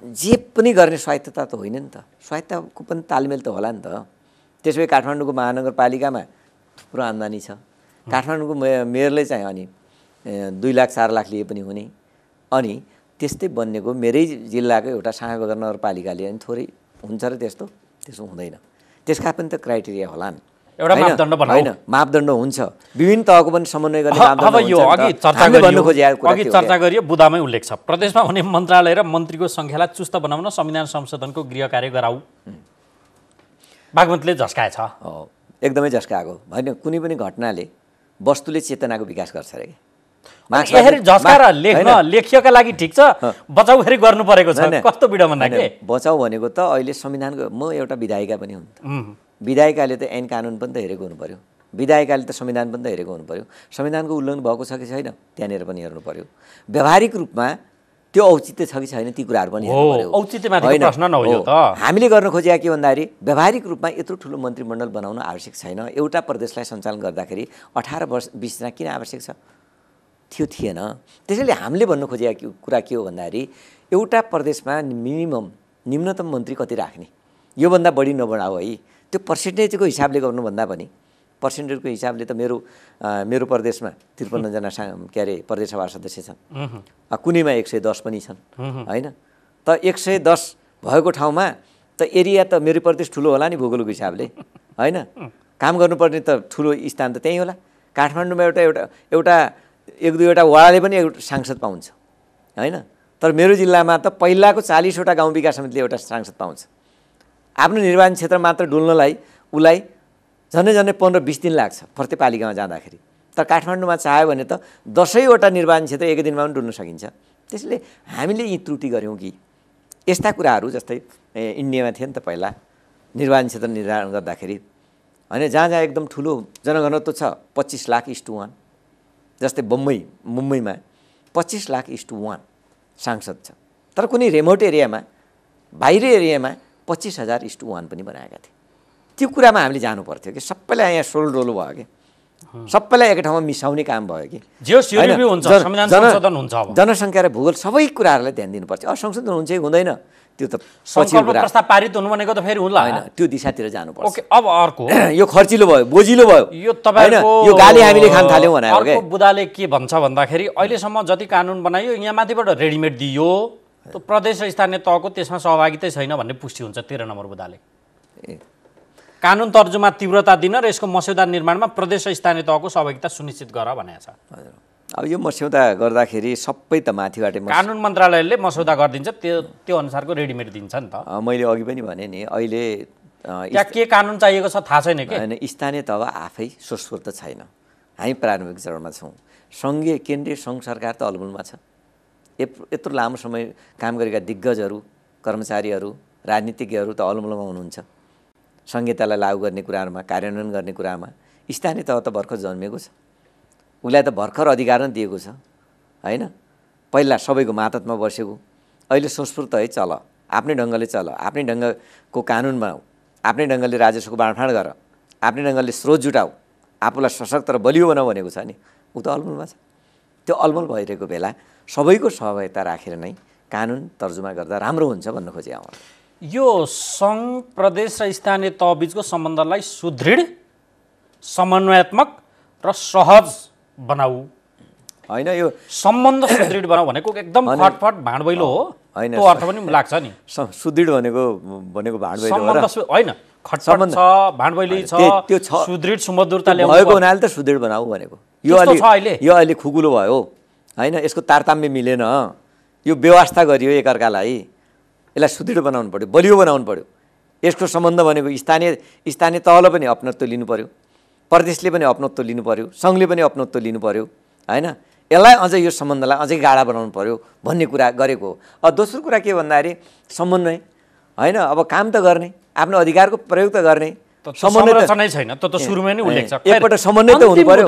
जे पनि गर्ने स्वायत्तता त होइन नि त। स्वायत्तको पनि तालमेल त होला नि त। त्यसै काठमाडौँको महानगरपालिकामा थुप्रो आम्दानी छ। काठमाडौँको मेयरले चाहिँ अनि 2 लाख 4 लाख लिए पनि हुने, अनि त्यस्तै बन्नेको मेरै जिल्लाको एउटा साँगाबगर नगरपालिकाले अनि थोरै हुन्छ र त्यस्तो त्यसो हुँदैन। त्यसका पनि त क्राइटेरिया होलान्, एउटा मापदण्ड बनाऊ। होइन, मापदण्ड हुन्छ, विभिन्न तहको पनि समन्वय गर्ने मापदण्ड अब यो हुन्छ। अघि चर्चा गरियो बुदामै उल्लेख छ, प्रदेशमा हुने मन्त्रालय र मन्त्रीको सङ्ख्यालाई चुस्त बनाउन संविधान संशोधनको गृह कार्य गराऊ, बागमतीले झस्काएछ। एकदमै झस्काएको होइन, कुनै पनि घटनाले वस्तुले चेतनाको विकास गर्छ अरे कि झस्काएर लेखिएका लागि ठिक छ, बचाउ फेरि गर्नु परेको छ, कस्तो विडम्बना के। बचाउ भनेको त अहिले संविधानको, म एउटा विधायिका पनि हुँ, विधायिकाले त ऐन कानुन पनि त हेरेको हुनु पर्यो, विधायिकाले त संविधान पनि त हेरेको हुनु पर्यो, संविधानको उल्लङ्घन भएको छ कि छैन त्यहाँनिर पनि हेर्नु पर्यो, व्यावहारिक रूपमा त्यो औचित्य छ कि छैन ती कुराहरू पनि हेर्नु पर्यो। औचित्यमाथि प्रश्न नहोयो त। हामीले गर्न खोजेका के भन्दाखेरि व्यावहारिक रूपमा यत्रो ठुलो मन्त्रीमण्डल बनाउन आवश्यक छैन, एउटा प्रदेशलाई सञ्चालन गर्दाखेरि 18 वर्ष 20 जना किन आवश्यक छ, थियो थिएन। त्यसैले हामीले भन्नु खोजेका कुरा के हो भन्दाखेरि एउटा प्रदेशमा न्यूनतम मन्त्री कति राख्ने, योभन्दा बढी नबढाऊ है, त्यो पर्सेन्टेजको हिसाबले गर्नुभन्दा पनि पर्सेन्टेजको हिसाबले त मेरो प्रदेशमा 53 जना के अरे प्रदेश सभा सदस्य छन्, कुनैमा 110 पनि छन् होइन, त 110 भएको ठाउँमा त एरिया त मेरो प्रदेश ठुलो होला नि भूगोलको हिसाबले होइन, काम गर्नुपर्ने त ठुलो स्थान त त्यहीँ होला। काठमाडौँमा एउटा 1-2वटा वडाले पनि एउटा सांसद पाउँछ होइन, तर मेरो जिल्लामा त पहिलाको 40वटा गाउँ विकास समितिले एउटा सांसद पाउँछ। आफ्नो निर्वाचन क्षेत्र मात्र डुल्नलाई उसलाई झन्डै 15-20 दिन लाग्छ प्रत्येक पालिकामा जाँदाखेरि, तर काठमाडौँमा चाह्यो भने त 10वटा निर्वाचन क्षेत्र एक दिनमा पनि डुल्न सकिन्छ। त्यसले हामीले यी त्रुटि गऱ्यौँ कि यस्ता कुराहरू, जस्तै इन्डियामा थियो नि त पहिला निर्वाचन क्षेत्र निर्धारण गर्दाखेरि होइन, जहाँ एकदम ठुलो जनघनत्व छ 25 लाख इस्ट 1, जस्तै मुम्बईमा 25 लाख इस्ट 1 सांसद छ, तर कुनै रिमोट एरियामा बाहिरी एरियामा 25,000 इस्ट 1 पनि बनाएका थिए। त्यो कुरामा हामीले जानु पर्थ्यो कि सबैलाई यहाँ सोलडोलो भयो कि सबैलाई एकै ठाउँमा मिसाउने काम भयो कि जनसङ्ख्या र भूगोल सबै कुराहरूलाई ध्यान दिनुपर्छ। असंशोधन हुन्छ कि हुँदैन त्यो त संकल्प प्रस्ताव पारित हुनु भनेको त फेरि होला होइन, त्यो दिशातिर जानुपर्छ। ओके, अब अर्को यो खर्चिलो भयो, बोजिलो भयो, यो तपाईको यो गाली हामीले खान थाल्यौँ भने हो के। बुदाले के भन्छ भन्दाखेरि अहिलेसम्म जति कानुन बनाइयो यहाँ माथिबाट रेडिमेड दियो, त्यो प्रदेश र स्थानीय तहको त्यसमा सहभागितै छैन भन्ने पुष्टि हुन्छ 13 नम्बर बुदाले। कानुन तर्जुमा तीव्रता दिन र यसको मस्यौदा निर्माणमा प्रदेश र स्थानीय तहको सहभागिता सुनिश्चित गर भनेको छ। अब यो मस्यौदा गर्दाखेरि सबै त माथिबाटै कानुन मन्त्रालयले मस्यौदा गरिदिन्छ, त्यो अनुसारको रेडिमेड दिन्छ नि त। मैले अघि पनि भने नि अहिले त्यहाँ के कानुन चाहिएको छ थाहा छैन कि होइन, स्थानीय तह आफै स्वस्फूर्त छैन, हामी प्रारम्भिक चरणमा छौँ। सङ्घीय केन्द्रीय सङ्घ सरकार त अलमुलमा छ, यत्रो लामो समय काम गरेका दिग्गजहरू कर्मचारीहरू राजनीतिज्ञहरू त अलमुलमा हुनुहुन्छ। संहितालाई लागू गर्ने कुराहरूमा कार्यान्वयन गर्ने कुरामा स्थानीय तह त भर्खर जन्मेको छ, उसलाई त भर्खर अधिकार नै दिएको छ होइन, पहिला सबैको मातहतमा बसेको, अहिले संस्कृत है चल, आफ्नै ढङ्गले चल, आफ्नै ढङ्गको कानुन बनाऊ, आफ्नै ढङ्गले राजस्वको बाँडफाँड गर, आफ्नै ढङ्गले स्रोत जुटाऊ, आफूलाई सशक्त र बलियो बनाऊ भनेको छ नि, ऊ त अलमुलमा छ। त्यो अलमुल भइरहेको बेला सबैको सहभागिता राखेर नै कानुन तर्जुमा गर्दा राम्रो हुन्छ भन्न खोजेँ। यो सङ्घ प्रदेश र स्थानीय तहबीचको सम्बन्धलाई सुदृढ समन्वयात्मक र सहज बनाऊ होइन, यो सम्बन्ध सुदृढ बनाऊ भनेको एकदम फटफट भाँडबैलो हो होइन, त्यो अर्थ पनि लाग्छ नि। सुदृढ भनेको भाँडबैलो होइन, खटखट छ, भाँडबैली छ, त्यो छ, सुदृढ सुमधुरता ल्याउनु भएको हुनाले त सुदृढ बनाऊ भनेको। यो अहिले खुकुलो भयो होइन, यसको तारतम्य मिलेन, यो व्यवस्था गरियो एकअर्कालाई, यसलाई सुदृढ बनाउनु पऱ्यो, बलियो बनाउनु पऱ्यो। यसको सम्बन्ध भनेको स्थानीय तहले पनि अपनत्व लिनु पऱ्यो, प्रदेशले पनि अपनत्व लिनु पऱ्यो, सङ्घले पनि अपनत्व लिनु पऱ्यो होइन, यसलाई अझै यो सम्बन्धलाई अझै गाढा बनाउनु पऱ्यो भन्ने कुरा गरेको हो। दोस्रो कुरा के भन्दाखेरि समन्वय होइन, अब काम त गर्ने, आफ्नो अधिकारको प्रयोग त गर्ने, समन्वय नै छैन, त्यो त सुरुमै नै उल्लेख छ। एकपल्ट समन्वय त हुनु पऱ्यो,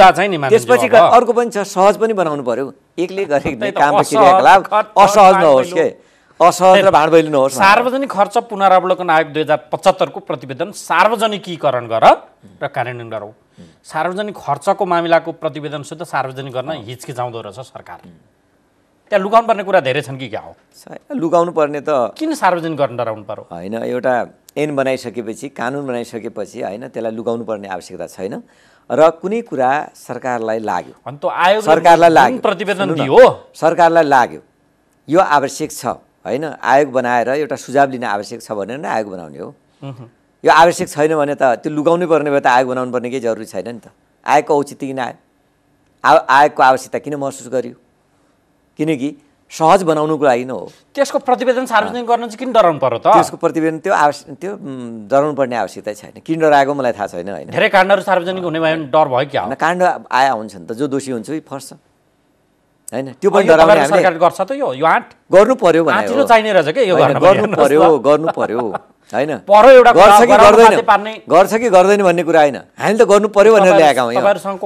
त्यसपछि अर्को पनि छ सहज पनि बनाउनु पऱ्यो। एकले गरेको काम र क्रियाकलाप असहज नहोस् के, असहज र भाँडबैलो नहोस्। सार्वजनिक खर्च पुनरावलोकन आयोग 2075 को प्रतिवेदन सार्वजनिकीकरण गर र कार्यान्वयन गरौँ। सार्वजनिक खर्चको मामिलाको प्रतिवेदन शुद्ध सार्वजनिक गर्न हिचकिचाउँदो रहेछ सरकार। त्यहाँ लुकाउनु पर्ने कुरा धेरै छन् कि क्या हो? लुकाउनु पर्ने त किन सार्वजनिक गर्न डराउनु पर्यो? होइन, एउटा ऐन बनाइसकेपछि, कानुन बनाइसकेपछि होइन, त्यसलाई लुकाउनु पर्ने आवश्यकता छैन र कुनै कुरा सरकारलाई लाग्यो, अनि त्यो आयोग सरकारलाई लाग्यो, प्रतिवेदन दियो, सरकारलाई लाग्यो यो आवश्यक छ होइन, आयोग बनाएर एउटा सुझाव लिन आवश्यक छ भनेर नै आयोग बनाउने हो। यो आवश्यक छैन भने त त्यो लुकाउनै पर्ने भए त आयोग बनाउनु पर्ने केही जरुरी छैन नि त। आयोगको औचित्य किन आयो, आयोगको आवश्यकता किन महसुस गरियो, किनकि सहज बनाउनुको लागि नै हो। त्यसको प्रतिवेदन सार्वजनिक गर्न चाहिँ किन डराउनु पर्यो त? त्यसको प्रतिवेदन त्यो डराउनु पर्ने आवश्यकता छैन। किन डराएको मलाई थाहा छैन होइन। धेरै काण्डहरू सार्वजनिक हुने भयो भने डर भयो क्या? काण्ड आया हुन्छ नि त, जो दोषी हुन्छ फर्स्ट होइन, त्यो पनि डराउने हामीले सरकारले गर्छ त यो आँट गर्नु पर्यो भने चाहिने रहेछ के यो गर्नु पर्यो होइन, गर्छ कि गर्दैन भन्ने कुरा होइन, हामीले त गर्नु पर्यो भनेर ल्याएका हौँ।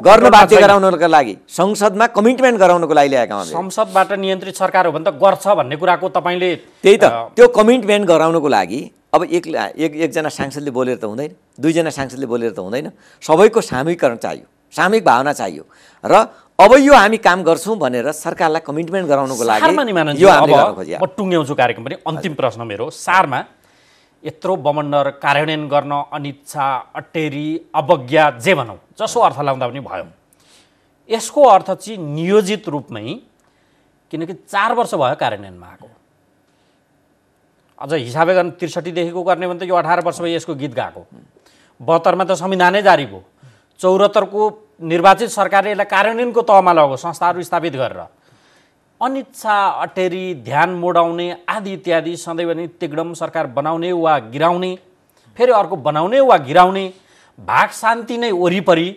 गर्न बाध्य गराउनको लागि संसदमा कमिटमेन्ट गराउनको लागि ल्याएका हौँ। संसदबाट नियन्त्रित सरकार हो भने त गर्छ भन्ने कुराको तपाईँले त्यही त त्यो कमिटमेन्ट गराउनको लागि अब एकजना सांसदले बोलेर त हुँदैन, दुईजना सांसदले बोलेर त हुँदैन, सबैको सामूहिकरण चाहियो, सामूहिक भावना चाहियो। र अब यो हामी काम गर्छौँ भनेर सरकारलाई कमिटमेन्ट गराउनको लागि यो हामीले गर्न खोजिया। म टुङ्ग्याउँछु कार्यक्रम पनि। अन्तिम प्रश्न मेरो, सारमा यत्रो बमण्डर कार्यान्वयन गर्न अनिच्छा, अटेरी, अवज्ञा जे भनौँ जसो अर्थ लाउँदा पनि भयो, यसको अर्थ चाहिँ नियोजित रूपमै, किनकि 4 वर्ष भयो कार्यान्वयनमा आएको, अझ हिसाबे गर्न 63 देखिको गर्ने भने त यो 18 वर्ष भयो यसको गीत गाएको। 72 मा त संविधानै जारी भयो, 74 को निर्वाचित सरकारले यसलाई कार्यान्वयनको तहमा लगेको संस्थाहरू स्थापित गरेर। अनिच्छा, अटेरी, ध्यान मोडाउने आदि इत्यादि सधैँ पनि तिग्डम सरकार बनाउने वा गिराउने, फेरि अर्को बनाउने वा गिराउने, भाग शान्ति नै वरिपरि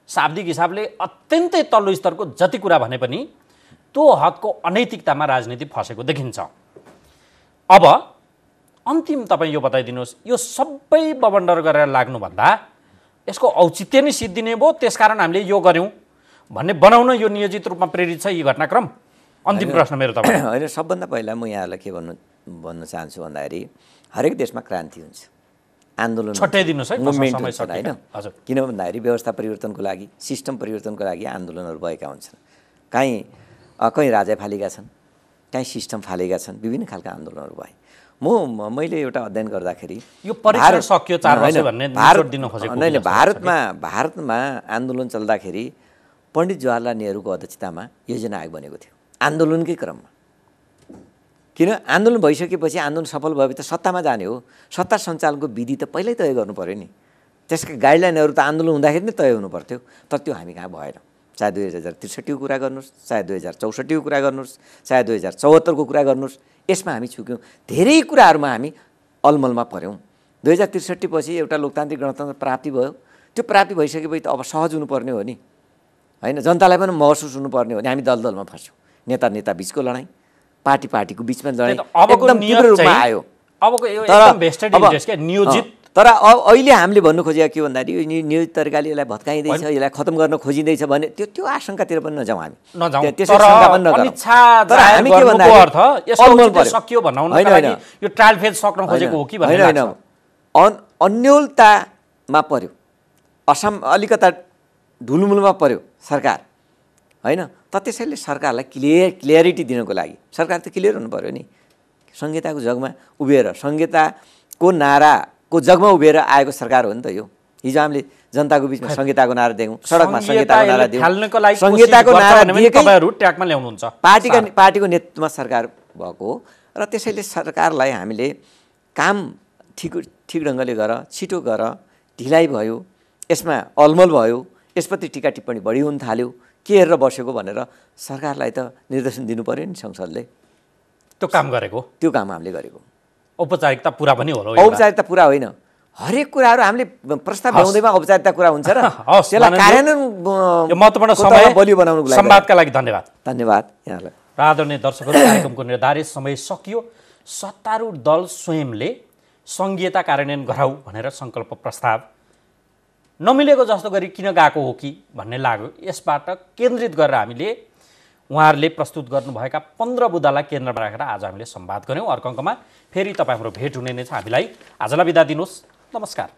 शाब्दिक हिसाबले अत्यन्तै तल्लो स्तरको जति कुरा भने पनि त्यो हदको अनैतिकतामा राजनीति फसेको देखिन्छ। अब अन्तिम तपाईँ यो बताइदिनुहोस्, यो सबै बबन्डर गरेर लाग्नुभन्दा यसको औचित्य नै सिद्धिने भयो, त्यसकारण हामीले यो गऱ्यौँ भन्ने बनाउन यो नियोजित रूपमा प्रेरित छ यी घटनाक्रम? अन्तिम प्रश्न मेरो तपाईँ। होइन, सबभन्दा पहिला म यहाँलाई के भन्न चाहन्छु भन्दाखेरि हरेक देशमा क्रान्ति हुन्छ, आन्दोलन छट्याइदिनुहोस् है मुभमेन्ट हुन्छ होइन। किन भन्दाखेरि व्यवस्था परिवर्तनको लागि, सिस्टम परिवर्तनको लागि आन्दोलनहरू भएका हुन्छन्। कहीँ राजा फालेका छन्, कहीँ सिस्टम फालेका छन्, विभिन्न खालका आन्दोलनहरू भए। मैले एउटा अध्ययन गर्दाखेरि यो परीक्षण सकियो 4 वर्ष भन्ने निचोड दिन खोजेको होइन, भारतमा आन्दोलन चल्दाखेरि पण्डित जवाहरलाल नेहरूको अध्यक्षतामा योजना आयोग बनेको थियो आन्दोलनकै क्रममा। किन आन्दोलन भइसकेपछि आन्दोलन सफल भएपछि त सत्तामा जाने हो, सत्ता सञ्चालनको विधि त पहिल्यै तय गर्नु पर्यो नि, त्यसका गाइडलाइनहरू त आन्दोलन हुँदाखेरि नै तय हुनु पर्थ्यो। तर त्यो हामी कहाँ भएन। चाहे 2063 को कुरा गर्नुहोस्, चाहे 2064 को कुरा गर्नुहोस्, चाहे 2074 को कुरा गर्नुहोस्, यसमा हामी चुक्यौँ। धेरै कुराहरूमा हामी अलमलमा पऱ्यौँ। 2063 पछि एउटा लोकतान्त्रिक गणतन्त्र प्राप्ति भयो, त्यो प्राप्ति भइसकेपछि त अब सहज हुनुपर्ने हो नि होइन, जनतालाई पनि महसुस हुनुपर्ने हो नि। हामी दलदलमा फस्यौँ, नेता बिचको लडाइँ, पार्टीको बिचमा लडाइँ एकदम तीव्र रूपमा आयो। अबको यो एकदम भेस्टेड इन्ट्रेस्ट के नियोजित। तर अहिले हामीले भन्नु खोजेको के भन्दाखेरि यो नियोजित तरिकाले यसलाई भत्काइँदैछ, यसलाई खत्म गर्न खोजिँदैछ भने त्यो आशंकातिर पनि नजाउँ हामी। तर हामी के भन्दाखेरि सकियो भन्नाउनको लागि यो ट्रायल फेज सक्न खोजेको हो कि भन्ने लाग्छ। अन्योलतामा पर्यो, अलिकता ढुलमुलमा पर्यो सरकार होइन, त त्यसैले सरकारलाई क्लियरिटी दिनको लागि सरकार त क्लियर हुनु पर्यो नि। संहिताको जगमा उभिएर, संहिताको नाराको जगमा उभिएर आएको सरकार हो नि त यो। हिजो हामीले जनताको बिचमा संहिताको नारा दियौँ, सडकमा संहिताको नारा दियौँ, संहिताको नारा दिएकै ट्र्याकमा ल्याउनुहुन्छ। पार्टीको नेतृत्वमा सरकार भएको हो र त्यसैले सरकारलाई हामीले काम ठिक ढङ्गले गर, छिटो गर, ढिलाइ भयो, यसमा अलमल भयो, यसप्रति टिका टिप्पणी बढी हुन थाल्यो, के हेरेर बसेको भनेर सरकारलाई त निर्देशन दिनु पर्यो नि संसदले। त्यो काम गरेको, त्यो काम हामीले गरेको। औपचारिकता पुरा पनि होला? औपचारिकता पुरा होइन, हरेक कुराहरू हामीले प्रस्ताव ल्याउँदैमा औपचारिकता कुरा हुन्छ र त्यसलाई कार्यान्वयन महत्त्वपूर्ण समय बलियो बनाउनुको लागि। संवादका लागि धन्यवाद। धन्यवाद यहाँलाई। आदरणीय दर्शकहरू, कार्यक्रमको निर्धारित समय सकियो। सत्तारूढ दल स्वयंले सङ्घीयता कार्यान्वयन गराऊ भनेर सङ्कल्प प्रस्ताव नमिलेको जस्तो गरी किन गएको हो कि भन्ने लाग्यो। यसबाट केन्द्रित गरेर हामीले उहाँहरूले प्रस्तुत गर्नुभएका 15 बुँदालाई केन्द्रमा राखेर आज हामीले संवाद गऱ्यौँ। अर्को अङ्कमा फेरि तपाईँ हाम्रो भेट हुने नै छ। हामीलाई आजलाई बिदा दिनुहोस्। नमस्कार।